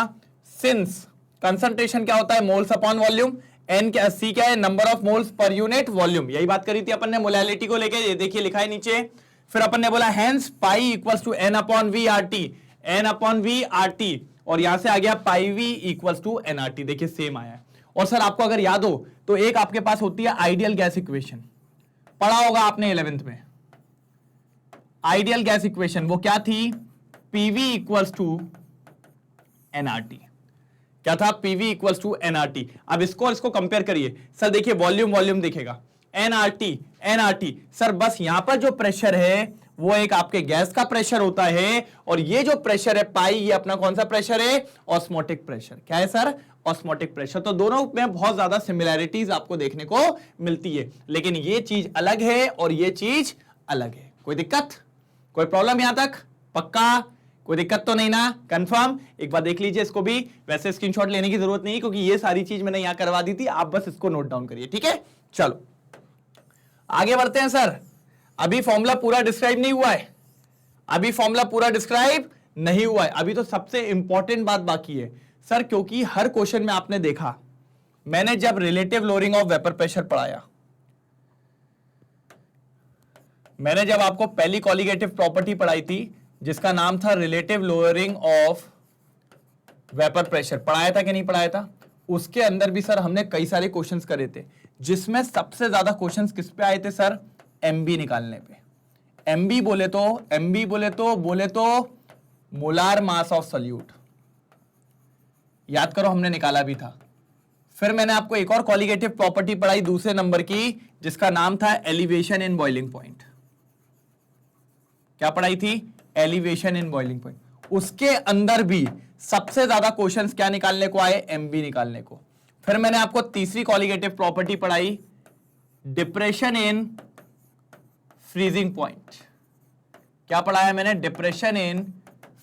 सिंस कंसंट्रेशन क्या होता है? Moles upon volume. एन क्या, सी क्या है? Number of moles per unit volume. यही बात करी थी अपन ने मोलैलिटी को लेके, ये देखिए लिखा है नीचे। फिर अपन ने बोला hence pi equals to N upon V R T, N upon V R T, और यहां से आ गया pi V equals to N R T. देखिए सेम आया है। और सर आपको अगर याद हो तो एक आपके पास होती है आइडियल गैस इक्वेशन, पढ़ा होगा आपने 11th में। आइडियल गैस इक्वेशन वो क्या थी? PV equals to NRT. क्या था? PV equals to NRT. अब इसको और इसको कंपेयर करिए सर, देखिए वॉल्यूम वॉल्यूम दिखेगा, एनआरटी एनआरटी। सर बस यहां पर जो प्रेशर है वो एक आपके गैस का प्रेशर होता है, और ये जो प्रेशर है पाई, ये अपना कौन सा प्रेशर है? Osmotic pressure. क्या है सर? Osmotic pressure. तो दोनों में बहुत ज्यादा सिमिलैरिटीज आपको देखने को मिलती है, लेकिन ये चीज अलग है और ये चीज अलग है। कोई दिक्कत, कोई प्रॉब्लम यहां तक? पक्का कोई दिक्कत तो नहीं ना? कंफर्म? एक बार देख लीजिए इसको भी। वैसे स्क्रीनशॉट लेने की जरूरत नहीं, क्योंकि ये सारी चीज मैंने यहां करवा दी थी, आप बस इसको नोट डाउन करिए। ठीक है, चलो आगे बढ़ते हैं। सर अभी फॉर्मूला पूरा डिस्क्राइब नहीं हुआ है, अभी फॉर्मूला पूरा डिस्क्राइब नहीं हुआ है, अभी तो सबसे इंपॉर्टेंट बात बाकी है सर, क्योंकि हर क्वेश्चन में आपने देखा, मैंने जब relative lowering of vapour pressure पढ़ाया, मैंने जब आपको पहली कॉलिगेटिव प्रॉपर्टी पढ़ाई थी जिसका नाम था relative lowering of vapour pressure, पढ़ाया था कि नहीं पढ़ाया था? उसके अंदर भी सर हमने कई सारे क्वेश्चंस करे थे, जिसमें सबसे ज्यादा क्वेश्चंस किस पे आए थे सर? एमबी निकालने पे। एमबी बोले तो मोलार मास ऑफ सॉल्यूट, याद करो हमने निकाला भी था। फिर मैंने आपको एक और कॉलिगेटिव प्रॉपर्टी पढ़ाई दूसरे नंबर की, जिसका नाम था एलिवेशन इन बॉइलिंग पॉइंट। क्या पढ़ाई थी? Elevation in boiling point. उसके अंदर भी सबसे ज्यादा क्वेश्चंस क्या निकालने को आए? एमबी निकालने को। फिर मैंने आपको तीसरी कॉलिगेटिव प्रॉपर्टी पढ़ाई, डिप्रेशन इन फ्रीजिंग पॉइंट। क्या पढ़ाया मैंने? डिप्रेशन इन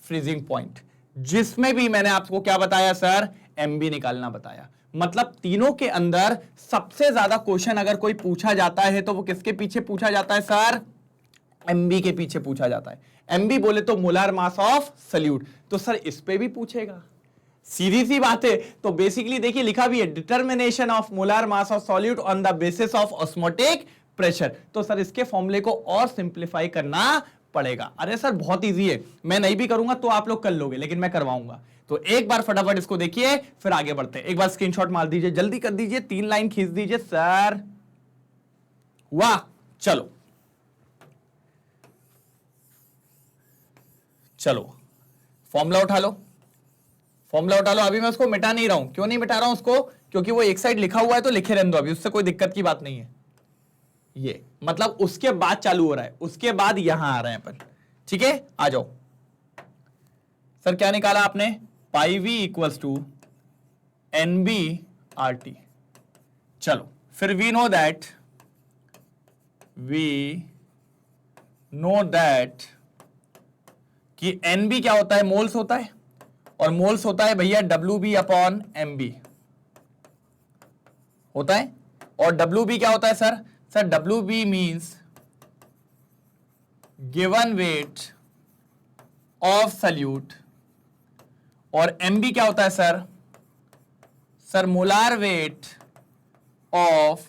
फ्रीजिंग पॉइंट, जिसमें भी मैंने आपको क्या बताया सर? एमबी निकालना बताया। मतलब तीनों के अंदर सबसे ज्यादा क्वेश्चन अगर कोई पूछा जाता है तो वो किसके पीछे पूछा जाता है सर? एमबी के पीछे पूछा जाता है। एमबी बोले तो मोलार मास ऑफ सॉल्यूट, तो सर इस पे भी पूछेगा, सीधी सी बात है। तो बेसिकली देखिए लिखा भी है, determination of molar mass of solute on the basis of osmotic pressure. तो सर इसके फॉर्मूले को और सिंप्लीफाई करना पड़ेगा। अरे सर बहुत इजी है, मैं नहीं भी करूंगा तो आप लोग कर लोगे, लेकिन मैं करवाऊंगा। तो एक बार फटाफट इसको देखिए, फिर आगे बढ़ते हैं। एक बार स्क्रीनशॉट मार दीजिए, जल्दी कर दीजिए, 3 लाइन खींच दीजिए सर। वाह, चलो चलो फॉर्मूला उठा लो, फॉर्मूला उठा लो। अभी मैं उसको मिटा नहीं रहा हूं। क्यों नहीं मिटा रहा हूं उसको? क्योंकि वो एक साइड लिखा हुआ है तो लिखे रहने दो, अभी उससे कोई दिक्कत की बात नहीं है। ये मतलब उसके बाद चालू हो रहा है, उसके बाद यहां आ रहे हैं अपन। ठीक है, आ जाओ सर। क्या निकाला आपने? Pi V equals to N B R T. चलो फिर वी नो दैट कि एन बी क्या होता है? मोल्स होता है, और मोल्स होता है भैया W B upon M B होता है। और डब्ल्यू बी क्या होता है sir? Sir W B means given weight of solute, और एम बी क्या होता है sir? Sir molar weight of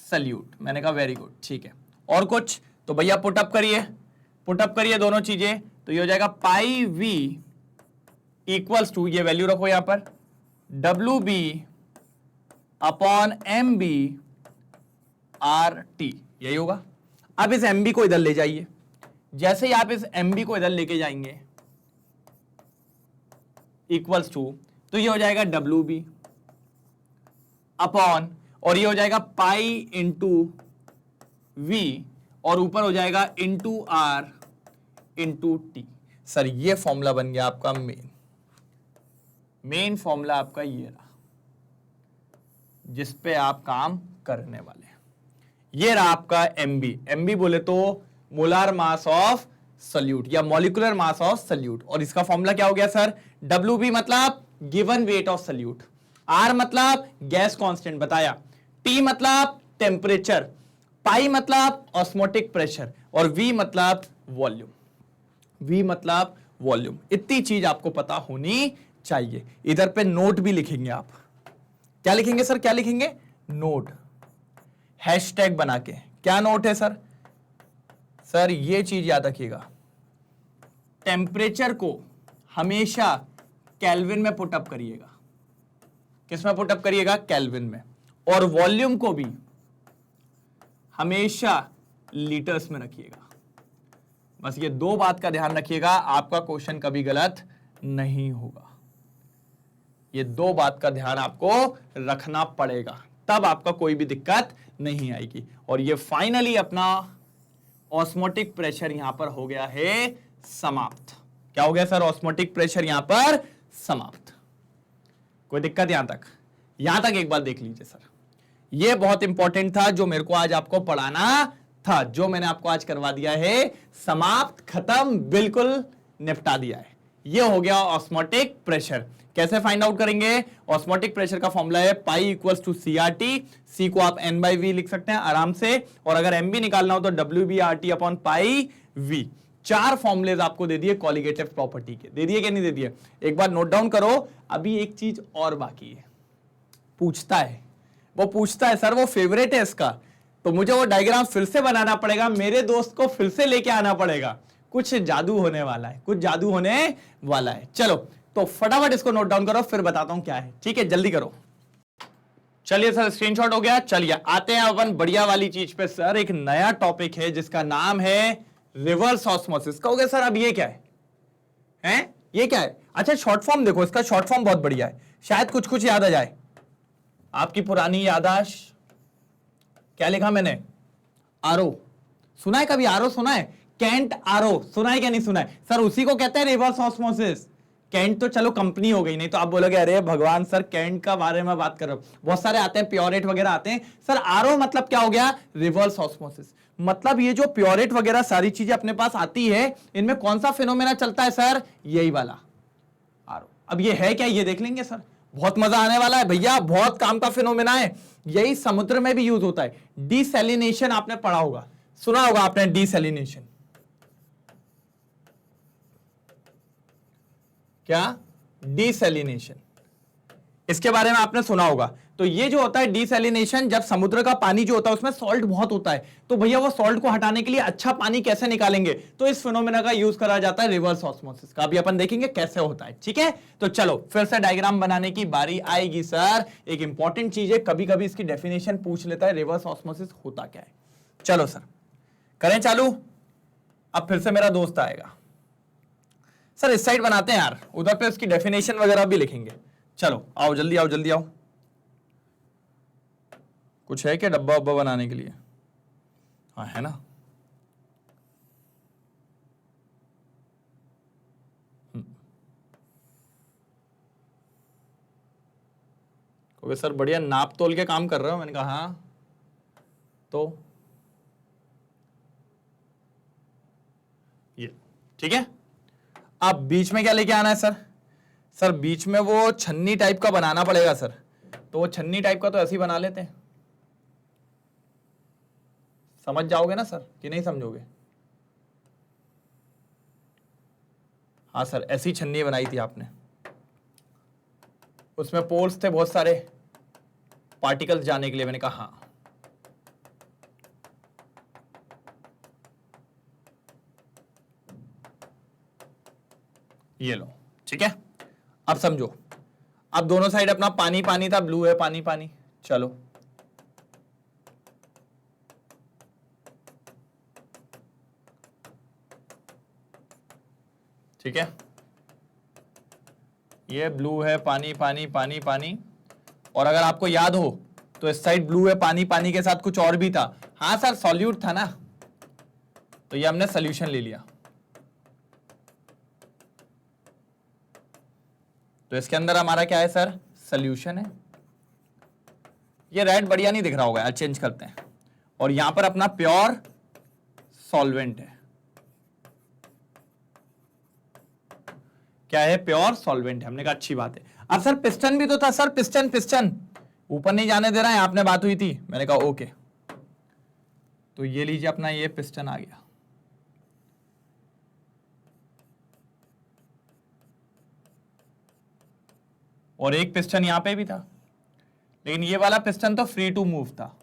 solute. मैंने कहा वेरी गुड, ठीक है। और कुछ? तो भैया पुटअप करिए दोनों चीजें। तो ये हो जाएगा पाई वी इक्वल्स टू, ये वैल्यू रखो यहां पर, W B upon M B R T, यही होगा। अब इस एम बी को इधर ले जाइए, जैसे ही आप इस एम बी को इधर लेके जाएंगे इक्वल्स टू, तो ये हो जाएगा डब्ल्यू बी अपॉन, और ये हो जाएगा पाई इंटू वी, और ऊपर हो जाएगा into R into T. Sir ये फॉर्मूला बन गया आपका मेन फॉर्मूला आपका ये रहा, जिस पे आप काम करने वाले हैं। ये रहा आपका एमबी। एमबी बोले तो मोलार मास ऑफ सल्यूट या मॉलिक्यूलर मास ऑफ सल्यूट, और इसका फॉर्मूला क्या हो गया सर? डब्ल्यू बी मतलब given weight of solute, R मतलब गैस कांस्टेंट बताया, टी मतलब टेम्परेचर, पाई मतलब ऑस्मोटिक प्रेशर, और वी मतलब वॉल्यूम। वी मतलब वॉल्यूम। इतनी चीज आपको पता होनी चाहिए। इधर पे नोट भी लिखेंगे आप। क्या लिखेंगे सर? क्या लिखेंगे? नोट, हैशटैग बना के। क्या नोट है सर? सर ये चीज याद रखिएगा, टेम्परेचर को हमेशा केल्विन में पुटअप करिएगा। किस में पुटअप करिएगा? केल्विन में। और वॉल्यूम को भी हमेशा लीटर्स में रखिएगा। बस ये 2 बात का ध्यान रखिएगा, आपका क्वेश्चन कभी गलत नहीं होगा। ये दो बात का ध्यान आपको रखना पड़ेगा, तब आपका कोई भी दिक्कत नहीं आएगी। और ये फाइनली अपना ऑस्मोटिक प्रेशर यहां पर हो गया है समाप्त। क्या हो गया सर? ऑस्मोटिक प्रेशर यहां पर समाप्त। कोई दिक्कत यहां तक? यहां तक एक बार देख लीजिए सर, ये बहुत इंपॉर्टेंट था जो मेरे को आज आपको पढ़ाना था, जो मैंने आपको आज करवा दिया है, समाप्त, खत्म, बिल्कुल निपटा दिया है। ये हो गया ऑस्मोटिक प्रेशर। कैसे फाइंड आउट करेंगे? ऑस्मोटिक प्रेशर का फॉर्मूला है pi equals to C R T. C को आप एन बाई वी लिख सकते हैं आराम से, और अगर एम बी निकालना हो तो W B R T upon pi V. चार फॉर्मुलेज आपको दे दिए कॉलिगेटिव प्रॉपर्टी के। दे दिए कि नहीं दे दिए? एक बार नोट डाउन करो। अभी एक चीज और बाकी है, पूछता है, वो पूछता है सर वो फेवरेट है इसका, तो मुझे वो डायग्राम फिर से बनाना पड़ेगा, मेरे दोस्त को फिर से लेके आना पड़ेगा। कुछ जादू होने वाला है, कुछ जादू होने वाला है। चलो तो फटाफट इसको नोट डाउन करो, फिर बताता हूं क्या है। ठीक है, जल्दी करो। चलिए सर, स्क्रीनशॉट हो गया। चलिए आते हैं अपन बढ़िया वाली चीज पे। सर एक नया टॉपिक है जिसका नाम है रिवर्स ऑस्मोसिस। कहोगे सर अब ये क्या है? हैं? ये क्या है? अच्छा शॉर्ट फॉर्म देखो, इसका शॉर्ट फॉर्म बहुत बढ़िया है, शायद कुछ कुछ याद आ जाए। आपकी पुरानी याददाश्त, क्या लिखा मैंने? आरओ। सुना है कभी आरओ? सुना है? कैंट आरओ सुना है क्या नहीं सुना है? सर उसी को कहते हैं रिवर्स ऑस्मोसिस। कैंट तो चलो कंपनी हो गई, नहीं तो आप बोलोगे अरे भगवान सर कैंट का बारे में बात कर रहे हो, बहुत सारे आते हैं, प्योरेट वगैरह आते हैं। सर आरओ मतलब क्या हो गया? Reverse osmosis. मतलब ये जो प्योरेट वगैरह सारी चीजें अपने पास आती है, इनमें कौन सा फिनोमेना चलता है सर? यही वाला आरओ। अब ये है क्या, ये देख लेंगे सर, बहुत मजा आने वाला है भैया, बहुत काम का फिनोमेना है। यही समुद्र में भी यूज होता है। डिसैलिनेशन आपने पढ़ा होगा, सुना होगा आपने डिसैलिनेशन। क्या? डिसैलिनेशन, इसके बारे में आपने सुना होगा। तो ये जो होता है डिसैलिनेशन, जब समुद्र का पानी जो होता है उसमें सॉल्ट बहुत होता है, तो भैया वो सॉल्ट को हटाने के लिए अच्छा पानी कैसे निकालेंगे? तो इस फिनोमेना का यूज करा जाता है रिवर्स ऑस्मोसिस का। अभी अपन देखेंगे कैसे होता है। ठीक है, तो चलो फिर से डायग्राम बनाने की बारी आएगी। सर एक इंपॉर्टेंट चीज है, कभी कभी इसकी डेफिनेशन पूछ लेता है, रिवर्स ऑस्मोसिस होता क्या है। चलो सर करें चालू। अब फिर से मेरा दोस्त आएगा। सर इस साइड बनाते हैं यार, उधर पे उसकी डेफिनेशन वगैरह भी लिखेंगे। चलो आओ जल्दी आओ जल्दी आओ। कुछ है क्या डब्बा वब्बा बनाने के लिए? हाँ है ना। क्योंकि सर बढ़िया नाप तोल के काम कर रहे हो। मैंने कहा हाँ, तो ये ठीक है। अब बीच में क्या लेके आना है सर? सर बीच में वो छन्नी टाइप का बनाना पड़ेगा सर। तो वो छन्नी टाइप का तो ऐसे ही बना लेते हैं। समझ जाओगे ना सर कि नहीं समझोगे? हाँ सर ऐसी छन्नी बनाई थी आपने, उसमें पोल्स थे बहुत सारे पार्टिकल्स जाने के लिए। मैंने कहा हाँ, ये लो। ठीक है, अब समझो। अब दोनों साइड अपना पानी पानी था, ब्लू है पानी पानी। चलो ठीक है, ये ब्लू है पानी पानी पानी पानी। और अगर आपको याद हो तो इस साइड ब्लू है पानी पानी के साथ कुछ और भी था। हाँ सर सॉल्यूट था ना, तो ये हमने सॉल्यूशन ले लिया। तो इसके अंदर हमारा क्या है सर? सॉल्यूशन है। ये रेड बढ़िया नहीं दिख रहा होगा, चेंज करते हैं। और यहां पर अपना प्योर सॉल्वेंट है। क्या है? प्योर सॉल्वेंट है। हमने कहा अच्छी बात है। अब सर पिस्टन भी तो था सर, पिस्टन पिस्टन ऊपर नहीं जाने दे रहा है, आपने बात हुई थी। मैंने कहा ओके, तो ये लीजिए अपना ये पिस्टन आ गया। और एक पिस्टन यहां पे भी था, लेकिन ये वाला पिस्टन तो फ्री टू मूव था।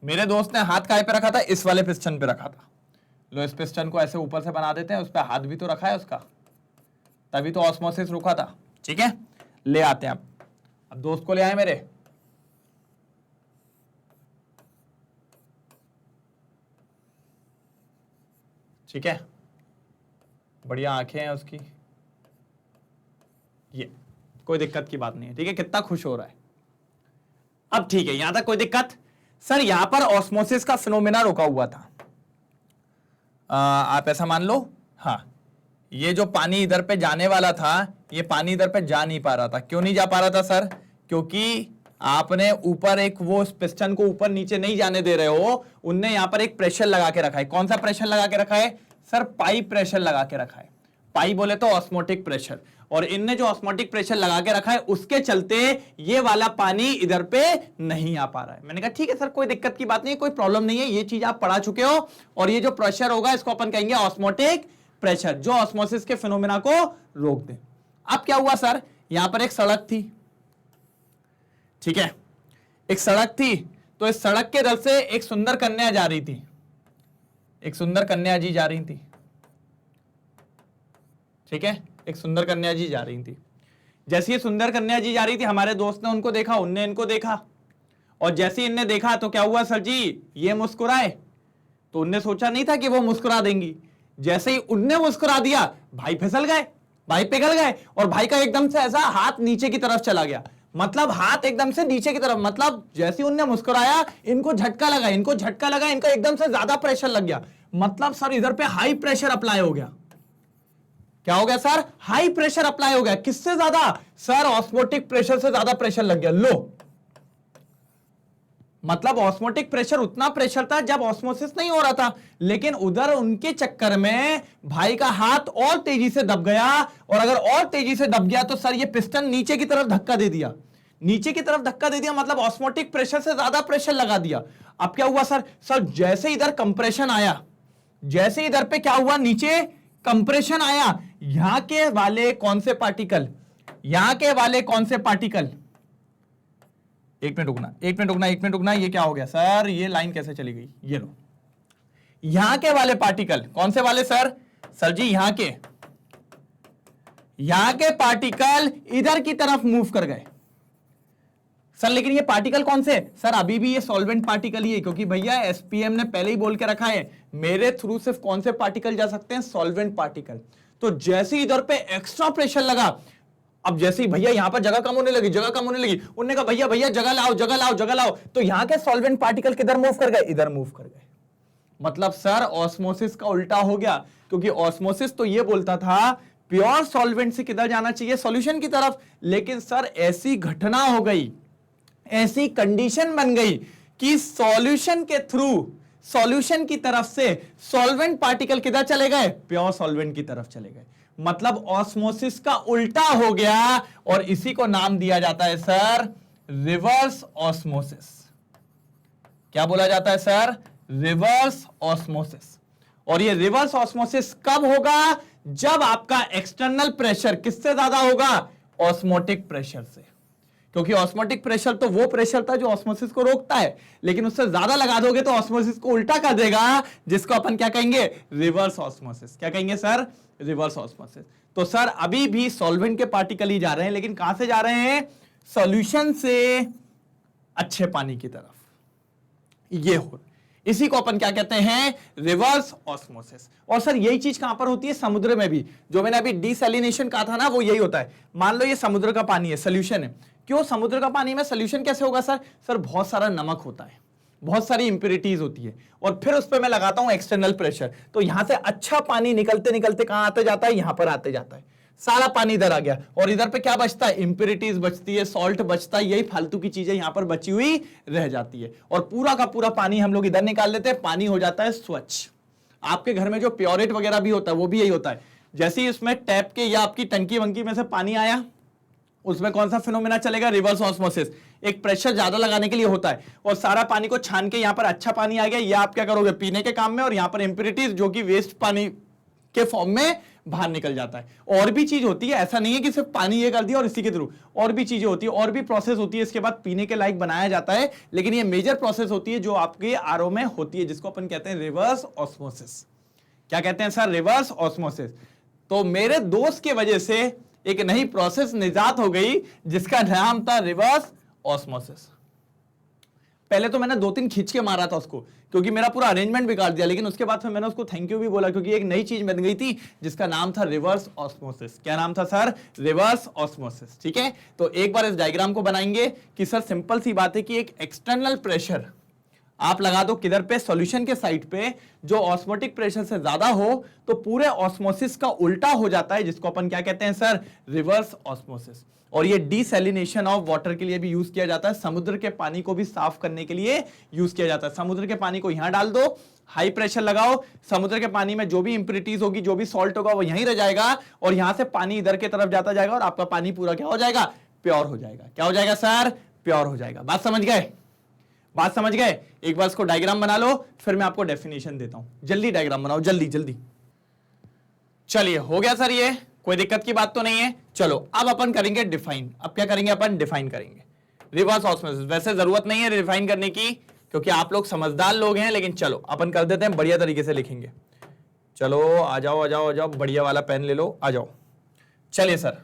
मेरे दोस्त ने हाथ काय पे रखा था? इस वाले पिस्टन पे रखा था। लो इस पिस्टन को ऐसे ऊपर से बना देते हैं, उस पर हाथ भी तो रखा है उसका, तभी तो ऑस्मोसिस रुका था। ठीक है, ले आते हैं। अब दोस्त को ले आए मेरे। ठीक है, बढ़िया आंखें हैं उसकी। ये कोई दिक्कत की बात नहीं है, ठीक है, कितना खुश हो रहा है। अब ठीक है, यहां तक कोई दिक्कत। सर यहां पर ऑस्मोसिस का फिनोमेना रुका हुआ था, आप ऐसा मान लो, हाँ, ये जो पानी इधर पे जाने वाला था, ये पानी इधर पे जा नहीं पा रहा था। क्यों नहीं जा पा रहा था सर? क्योंकि आपने ऊपर एक वो पिस्टन को ऊपर नीचे नहीं जाने दे रहे हो, उनने यहां पर एक प्रेशर लगा के रखा है। कौन सा प्रेशर लगा के रखा है सर? पाई प्रेशर लगा के रखा है। पाई बोले तो ऑस्मोटिक प्रेशर, और इनने जो ऑस्मोटिक प्रेशर लगा के रखा है उसके चलते ये वाला पानी इधर पे नहीं आ पा रहा है। मैंने कहा ठीक है सर, कोई दिक्कत की बात नहीं है, कोई प्रॉब्लम नहीं है, ये चीज आप पढ़ा चुके हो। और ये जो प्रेशर होगा इसको अपन कहेंगे ऑस्मोटिक प्रेशर, जो ऑस्मोसिस के फिनोमेना को रोक दे। अब क्या हुआ सर? यहां पर एक सड़क थी, ठीक है, एक सड़क थी, तो इस सड़क के दल से एक सुंदर कन्या जा रही थी, एक सुंदर कन्या जी जा रही थी, ठीक है, एक सुंदर कन्या जी जा रही थी। जैसे ये सुंदर कन्या जी जा रही थी, हमारे दोस्त ने उनको देखा, उनने इनको देखा, और जैसे इनने देखा तो क्या हुआ सर जी? ये मुस्कुराए। तो उनने सोचा नहीं था कि वो मुस्कुरा देंगी। जैसे ही उनने मुस्कुरा दिया, भाई फिसल गए, भाई पिघल गए, और भाई का एकदम से ऐसा हाथ नीचे की तरफ चला गया। मतलब हाथ एकदम से नीचे की तरफ, मतलब जैसे उनने मुस्कुराया, इनको झटका लगा, इनको झटका लगा, इनका एकदम से ज्यादा प्रेशर लग गया। मतलब सर इधर पे हाई प्रेशर अप्लाई हो गया। क्या हो गया सर? हाई प्रेशर अप्लाई हो गया। किससे ज्यादा सर? ऑस्मोटिक प्रेशर से ज्यादा प्रेशर लग गया। लो, मतलब ऑस्मोटिक प्रेशर उतना प्रेशर था जब ऑस्मोसिस नहीं हो रहा था, लेकिन उधर उनके चक्कर में भाई का हाथ और तेजी से दब गया, और अगर और तेजी से दब गया तो सर ये पिस्टन नीचे की तरफ धक्का दे दिया, नीचे की तरफ धक्का दे दिया, मतलब ऑस्मोटिक प्रेशर से ज्यादा प्रेशर लगा दिया। अब क्या हुआ सर? सर जैसे इधर कंप्रेशन आया, जैसे इधर पे क्या हुआ? नीचे कंप्रेशन आया, यहां के वाले कौन से पार्टिकल, यहां के वाले कौन से पार्टिकल, एक मिनट रुकना, एक मिनट रुकना, एक मिनट रुकना, ये क्या हो गया सर? ये लाइन कैसे चली गई? ये लो, यहां के वाले पार्टिकल, कौन से वाले सर? सर जी यहां के पार्टिकल इधर की तरफ मूव कर गए सर। लेकिन ये पार्टिकल कौन से सर? अभी भी ये सॉल्वेंट पार्टिकल ही है, क्योंकि भैया एसपीएम ने पहले ही बोल के रखा है मेरे थ्रू सिर्फ कौन से पार्टिकल जा सकते हैं? Solvent particle. तो जैसे ही इधर पे एक्स्ट्रा प्रेशर लगा, अब जैसे ही भैया यहां पर जगह कम होने लगी, जगह कम होने लगी, उन्होंने कहा भैया भैया जगह लाओ, जगह लाओ, जगह लाओ, तो यहां के सॉल्वेंट पार्टिकल किधर मूव कर गए? इधर मूव कर गए। मतलब सर ऑस्मोसिस का उल्टा हो गया, क्योंकि ऑस्मोसिस तो ये बोलता था प्योर सॉल्वेंट से किधर जाना चाहिए? सॉल्यूशन की तरफ। लेकिन सर ऐसी घटना हो गई, ऐसी कंडीशन बन गई कि सॉल्यूशन के थ्रू, सॉल्यूशन की तरफ से सॉल्वेंट पार्टिकल किधर चले गए? प्योर सॉल्वेंट की तरफ चले गए। मतलब ऑस्मोसिस का उल्टा हो गया, और इसी को नाम दिया जाता है सर रिवर्स ऑस्मोसिस। क्या बोला जाता है सर? Reverse osmosis. और ये रिवर्स ऑस्मोसिस कब होगा? जब आपका एक्सटर्नल प्रेशर किससे ज्यादा होगा? ऑस्मोटिक प्रेशर से। क्योंकि ऑस्मोटिक प्रेशर तो वो प्रेशर था जो ऑस्मोसिस को रोकता है, लेकिन उससे ज्यादा लगा दोगे तो ऑस्मोसिस को उल्टा कर देगा, जिसको अपन क्या कहेंगे? Reverse osmosis. क्या कहेंगे सर? Reverse osmosis. तो सर अभी भी सॉल्वेंट के पार्टिकल ही जा रहे हैं, लेकिन कहां से जा रहे हैं? सॉल्यूशन से अच्छे पानी की तरफ। ये हो, इसी को अपन क्या कहते हैं? Reverse osmosis. और सर यही चीज कहां पर होती है? समुद्र में भी। जो मैंने अभी डिसैलिनेशन कहा था ना, वो यही होता है। मान लो ये समुद्र का पानी है, सोल्यूशन है। क्यों समुद्र का पानी में सोल्यूशन कैसे होगा सर? सर बहुत सारा नमक होता है, बहुत सारी इंप्योरिटीज होती है, और फिर उस पर मैं लगाता हूं एक्सटर्नल प्रेशर, तो यहां से अच्छा पानी निकलते निकलते कहां आते जाता है? यहां पर आते जाता है। सारा पानी इधर आ गया, और इधर पे क्या बचता है? इंप्योरिटीज बचती है, सॉल्ट बचता है, यही फालतू की चीजें यहां पर बची हुई रह जाती है, और पूरा का पूरा पानी हम लोग इधर निकाल लेते हैं। पानी हो जाता है स्वच्छ। आपके घर में जो प्योरेट वगैरह भी होता है वो भी यही होता है। जैसे ही इसमें टैप के या आपकी टंकी वंकी में से पानी आया, उसमें कौन सा फिनोमेना चलेगा? Reverse osmosis. एक प्रेशर ज्यादा लगाने के लिए होता है, और सारा पानी को छान के यहां पर अच्छा पानी आ गया, ये आप क्या करोगे? पीने के काम में, और यहां पर इंप्योरिटीज जो कि वेस्ट पानी के फॉर्म में बाहर निकल जाता है। और भी चीज होती है, ऐसा नहीं है कि सिर्फ पानी ये कर दिया और इसी के थ्रू, और भी चीजें होती है, और भी प्रोसेस होती है, इसके बाद पीने के लायक बनाया जाता है। लेकिन ये मेजर प्रोसेस होती है जो आपके आरओ में होती है, जिसको अपन कहते हैं रिवर्स ऑस्मोसिस। क्या कहते हैं सर? Reverse osmosis. तो मेरे दोस्त की वजह से एक नई प्रोसेस निजात हो गई, जिसका नाम था रिवर्स ऑस्मोसिस। पहले तो मैंने 2-3 खींच के मारा था उसको, क्योंकि मेरा पूरा अरेंजमेंट बिगाड़ दिया, लेकिन उसके बाद फिर मैंने उसको थैंक यू भी बोला, क्योंकि एक नई चीज बन गई थी जिसका नाम था रिवर्स ऑस्मोसिस। क्या नाम था सर? Reverse osmosis. ठीक है, तो एक बार इस डायग्राम को बनाएंगे कि सर सिंपल सी बात है कि एक एक्सटर्नल प्रेशर आप लगा दो किधर पे? सॉल्यूशन के साइड पे, जो ऑस्मोटिक प्रेशर से ज्यादा हो तो पूरे ऑस्मोसिस का उल्टा हो जाता है, जिसको अपन क्या कहते हैं सर? Reverse osmosis. और ये डिसैलिनेशन ऑफ वाटर के लिए भी यूज किया जाता है, समुद्र के पानी को भी साफ करने के लिए यूज किया जाता है। समुद्र के पानी को यहां डाल दो, हाई प्रेशर लगाओ, समुद्र के पानी में जो भी इंप्योरिटीज होगी, जो भी सॉल्ट होगा, वो यहीं रह जाएगा, और यहां से पानी इधर की तरफ जाता जाएगा, और आपका पानी पूरा क्या हो जाएगा? प्योर हो जाएगा। क्या हो जाएगा सर? प्योर हो जाएगा। बात समझ गए? बात समझ गए? एक बार इसको डायग्राम बना लो, फिर मैं आपको डेफिनेशन देता हूं। जल्दी डायग्राम बनाओ, जल्दी जल्दी। चलिए, हो गया सर, ये कोई दिक्कत की बात तो नहीं है। चलो अब अपन करेंगे डिफाइन। अब क्या करेंगे? अपन डिफाइन करेंगे रिवर्स ऑस्मोसिस। वैसे जरूरत नहीं है डिफाइन करने की, क्योंकि आप लोग समझदार लोग हैं, लेकिन चलो अपन कर देते हैं, बढ़िया तरीके से लिखेंगे। चलो आ जाओ आ जाओ आ जाओ, बढ़िया वाला पेन ले लो, आ जाओ। चलिए सर,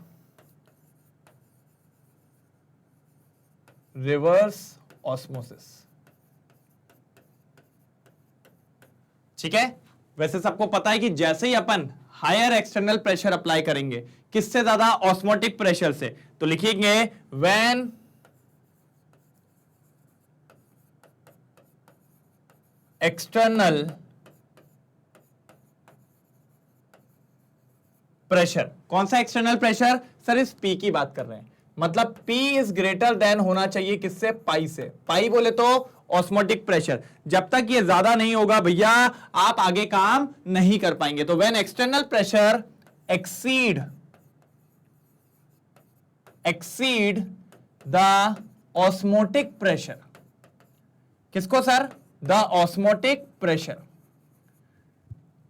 रिवर्स ऑस्मोसिस। ठीक है, वैसे सबको पता है कि जैसे ही अपन हायर एक्सटर्नल प्रेशर अप्लाई करेंगे, किससे ज्यादा? ऑस्मोटिक प्रेशर से। तो लिखेंगे व्हेन एक्सटर्नल प्रेशर। कौन सा एक्सटर्नल प्रेशर? सर इस P की बात कर रहे हैं, मतलब P इज ग्रेटर देन होना चाहिए किससे? पाई से। पाई बोले तो ऑस्मोटिक प्रेशर। जब तक ये ज्यादा नहीं होगा भैया, आप आगे काम नहीं कर पाएंगे। तो when external pressure exceed the osmotic pressure. किसको सर? The osmotic pressure.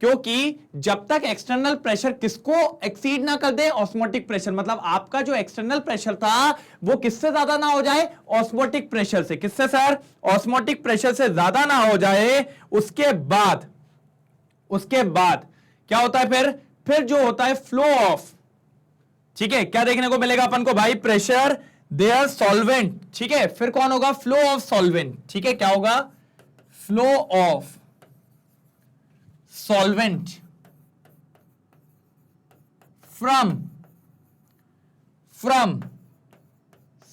क्योंकि जब तक एक्सटर्नल प्रेशर किसको एक्सीड ना कर दे? Osmotic pressure. मतलब आपका जो एक्सटर्नल प्रेशर था वो किससे ज्यादा ना हो जाए? ऑस्मोटिक प्रेशर से। किससे सर? ऑस्मोटिक प्रेशर से ज्यादा ना हो जाए। उसके बाद क्या होता है? फिर जो होता है फ्लो ऑफ। ठीक है, क्या देखने को मिलेगा अपन को भाई? Pressure there solvent. ठीक है, फिर कौन होगा? Flow of solvent. ठीक है, क्या होगा? Flow of solvent from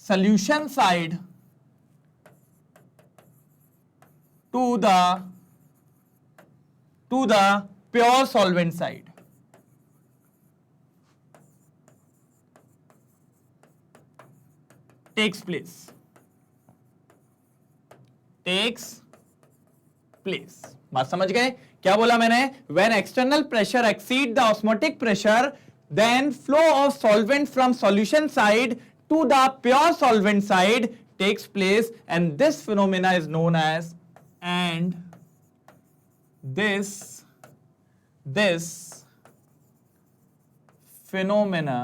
solution side to the pure solvent side. takes place. बात समझ गए? क्या बोला मैंने? When external pressure exceed the osmotic pressure, then flow of solvent from solution side to the pure solvent side takes place, and this phenomena is known as phenomena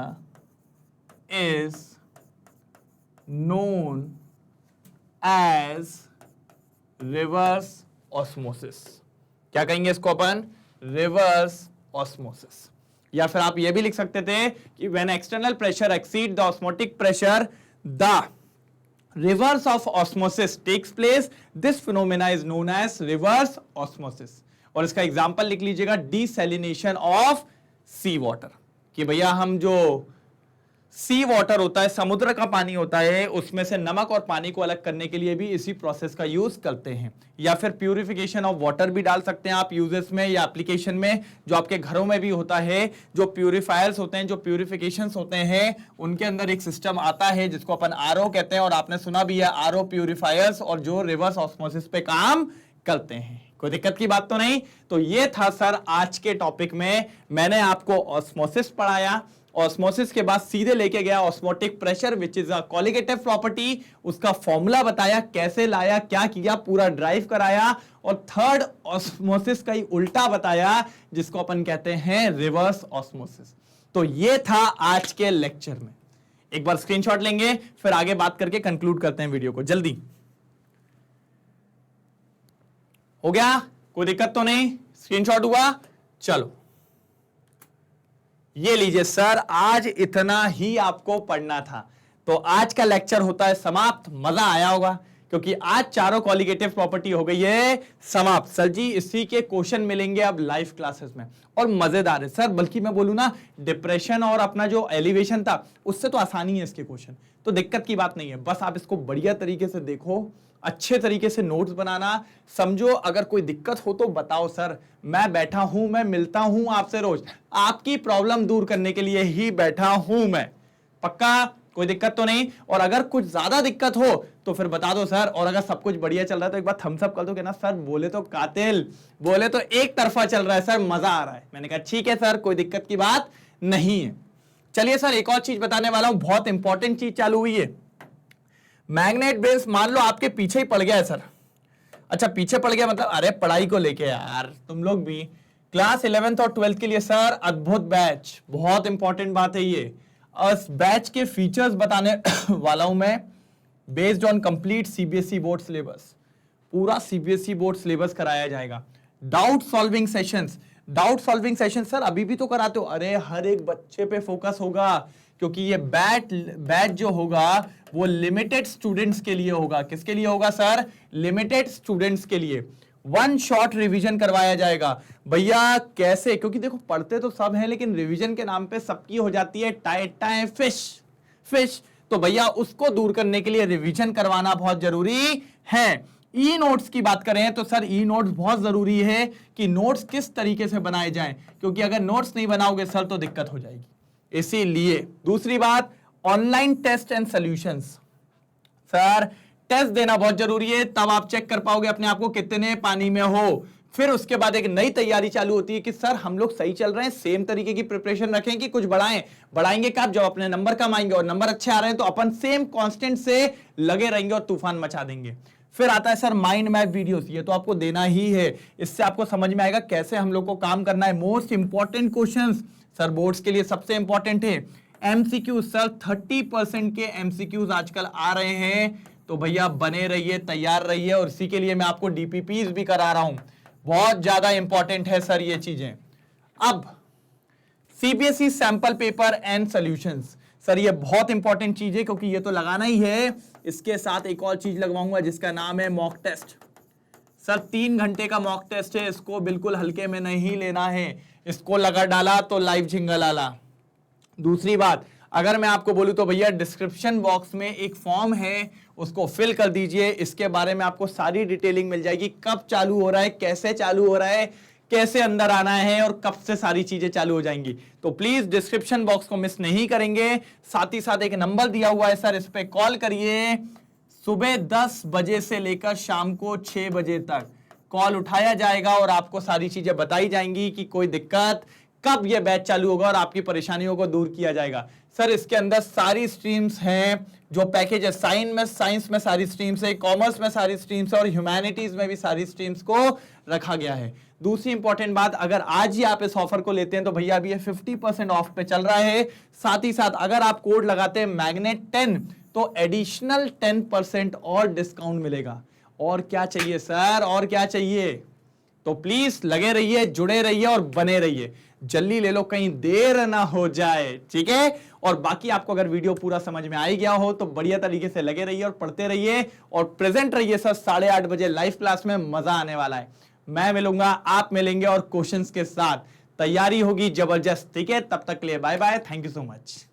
is known as reverse osmosis. क्या कहेंगे इसको अपन? Reverse osmosis. या फिर आप ये भी लिख सकते थे कि when external pressure exceed the osmotic pressure, the reverse of osmosis takes place. This phenomena is known as reverse osmosis. और इसका एग्जांपल लिख लीजिएगा, डिसैलिनेशन ऑफ सी वाटर। कि भैया हम जो सी वाटर होता है, समुद्र का पानी होता है, उसमें से नमक और पानी को अलग करने के लिए भी इसी प्रोसेस का यूज करते हैं। या फिर प्यूरिफिकेशन ऑफ वाटर भी डाल सकते हैं आप यूजेस में या एप्लीकेशन में, जो आपके घरों में भी होता है। जो प्यूरिफायर्स होते हैं, जो प्यूरिफिकेशंस होते हैं, उनके अंदर एक सिस्टम आता है जिसको अपन आरओ कहते हैं, और आपने सुना भी है आरओ प्यूरिफायर्स, और जो रिवर्स ऑस्मोसिस पे काम करते हैं। कोई दिक्कत की बात तो नहीं? तो ये था सर आज के टॉपिक में, मैंने आपको ऑस्मोसिस पढ़ाया। ऑस्मोसिस के बाद सीधे लेके गया osmotic pressure, which is a colligative property. उसका फॉर्मूला बताया, कैसे लाया, क्या किया, पूरा ड्राइव कराया। और थर्ड ऑस्मोसिस का ही उल्टा बताया, जिसको अपन कहते हैं रिवर्स ऑस्मोसिस। तो ये था आज के लेक्चर में। एक बार स्क्रीनशॉट लेंगे, फिर आगे बात करके कंक्लूड करते हैं वीडियो को। जल्दी हो गया? कोई दिक्कत तो नहीं? स्क्रीनशॉट हुआ? चलो ये लीजिए सर, आज इतना ही आपको पढ़ना था। तो आज का लेक्चर होता है समाप्त। मजा आया होगा, क्योंकि आज चारों कॉलिगेटिव प्रॉपर्टी हो गई है समाप्त। सर जी इसी के क्वेश्चन मिलेंगे अब लाइव क्लासेस में, और मजेदार है सर, बल्कि मैं बोलूं ना डिप्रेशन और अपना जो एलिवेशन था उससे तो आसानी है इसके क्वेश्चन, तो दिक्कत की बात नहीं है। बस आप इसको बढ़िया तरीके से देखो, अच्छे तरीके से नोट्स बनाना, समझो। अगर कोई दिक्कत हो तो बताओ सर, मैं बैठा हूं, मैं मिलता हूं आपसे रोज, आपकी प्रॉब्लम दूर करने के लिए ही बैठा हूं मैं। पक्का कोई दिक्कत तो नहीं? और अगर कुछ ज्यादा दिक्कत हो तो फिर बता दो सर, और अगर सब कुछ बढ़िया चल रहा है तो एक बार थम्स अप कर दो कि ना सर बोले तो कातिल, बोले तो एक तरफा चल रहा है सर, मजा आ रहा है। मैंने कहा ठीक है सर, कोई दिक्कत की बात नहीं है। चलिए सर एक और चीज बताने वाला हूं, बहुत इंपॉर्टेंट चीज चालू हुई है। मैग्नेट बेस मान लो आपके पीछे ही पड़ गया है सर। अच्छा पीछे पड़ गया मतलब, अरे पढ़ाई को लेके यार तुम लोग भी क्लास 11th और 12th के लिए सर अद्भुत बैच, बहुत इंपॉर्टेंट बात है ये। उस बैच के फीचर्स बताने वाला हूं मैं, based on complete CBSE board syllabus. पूरा सीबीएसई बोर्ड सिलेबस कराया जाएगा। Doubt solving sessions, doubt solving session sir अभी भी तो कराते हो? अरे हर एक बच्चे पे फोकस होगा, क्योंकि ये बैच जो होगा वो लिमिटेड स्टूडेंट्स के लिए होगा। किसके लिए होगा सर? लिमिटेड स्टूडेंट्स के लिए। वन शॉट रिवीजन करवाया जाएगा भैया। कैसे? क्योंकि देखो पढ़ते तो सब हैं, लेकिन रिवीजन के नाम पे सबकी हो जाती है टाए टाए फिश। तो भैया उसको दूर करने के लिए रिवीजन करवाना बहुत जरूरी है। ई नोट्स की बात करें तो सर ई नोट्स बहुत जरूरी है कि नोट्स किस तरीके से बनाए जाएं, क्योंकि अगर नोट्स नहीं बनाओगे सर तो दिक्कत हो जाएगी। इसीलिए दूसरी बात, online test and solutions. Sir test देना बहुत जरूरी है, तब आप चेक कर पाओगे अपने आप को कितने पानी में हो। फिर उसके बाद एक नई तैयारी चालू होती है कि सर हम लोग सही चल रहे हैं, सेम तरीके की प्रिपरेशन रखें कि कुछ बढ़ाएंगे कब? जब अपने नंबर कम आएंगे, और नंबर अच्छे आ रहे हैं तो अपन सेम कांस्टेंट से लगे रहेंगे और तूफान मचा देंगे। फिर आता है सर माइंड मैप वीडियोस, ये तो आपको देना ही है, इससे आपको समझ में आएगा कैसे हम लोग को काम करना है। Most important questions sir boards के लिए सबसे इंपॉर्टेंट है एमसीक्यू। सर 30% के एमसीक्यूज आजकल आ रहे हैं, तो भैया बने रहिए, तैयार रहिए, और इसी के लिए मैं आपको डीपीपीज भी करा रहा हूं। बहुत ज्यादा इंपॉर्टेंट है सर ये चीजें। अब CBSE sample paper and solutions, sir ये बहुत इंपॉर्टेंट चीज है, क्योंकि ये तो लगाना ही है। इसके साथ एक और चीज लगवाऊंगा जिसका नाम है मॉक टेस्ट। सर 3 घंटे का मॉक टेस्ट है, इसको बिल्कुल हल्के में नहीं लेना है, इसको लगा डाला तो लाइव झिंगल आला। दूसरी बात, अगर मैं आपको बोलूं तो भैया डिस्क्रिप्शन बॉक्स में एक फॉर्म है, उसको फिल कर दीजिए। इसके बारे में आपको सारी डिटेलिंग मिल जाएगी, कब चालू हो रहा है, कैसे चालू हो रहा है, कैसे अंदर आना है, और कब से सारी चीजें चालू हो जाएंगी। तो प्लीज डिस्क्रिप्शन बॉक्स को मिस नहीं करेंगे। साथ ही साथ एक नंबर दिया हुआ है सर, इस पे कॉल करिए। सुबह 10 बजे से लेकर शाम को 6 बजे तक कॉल उठाया जाएगा और आपको सारी चीजें बताई जाएंगी कि कोई दिक्कत, कब यह बैच चालू होगा, और आपकी परेशानियों को दूर किया जाएगा। सर इसके अंदर सारी स्ट्रीम्स हैं, जो पैकेज है साइंस में सारी स्ट्रीम्स है, कॉमर्स में सारी स्ट्रीम्स है, और ह्यूमैनिटीज में भी सारी स्ट्रीम्स को रखा गया है। दूसरी इंपॉर्टेंट बात, अगर आज ही आप इस ऑफर को लेते हैं तो भैया अभी ये 50% ऑफ पे चल रहा है। साथ ही साथ अगर आप कोड लगाते हैं मैग्नेट 10 तो एडिशनल 10% और डिस्काउंट मिलेगा। और क्या चाहिए सर, और क्या चाहिए? तो प्लीज लगे रहिए, जुड़े रहिए और बने रहिए, जल्दी ले लो, कहीं देर ना हो जाए, ठीक है। और बाकी आपको अगर वीडियो पूरा समझ में आ ही गया हो तो बढ़िया तरीके से लगे रहिए और पढ़ते रहिए और प्रेजेंट रहिए सर 8:30 बजे लाइव क्लास में, मजा आने वाला है। मैं मिलूंगा, आप मिलेंगे, और क्वेश्चंस के साथ तैयारी होगी जबरदस्त, ठीक है। तब तक के लिए bye bye, thank you so much.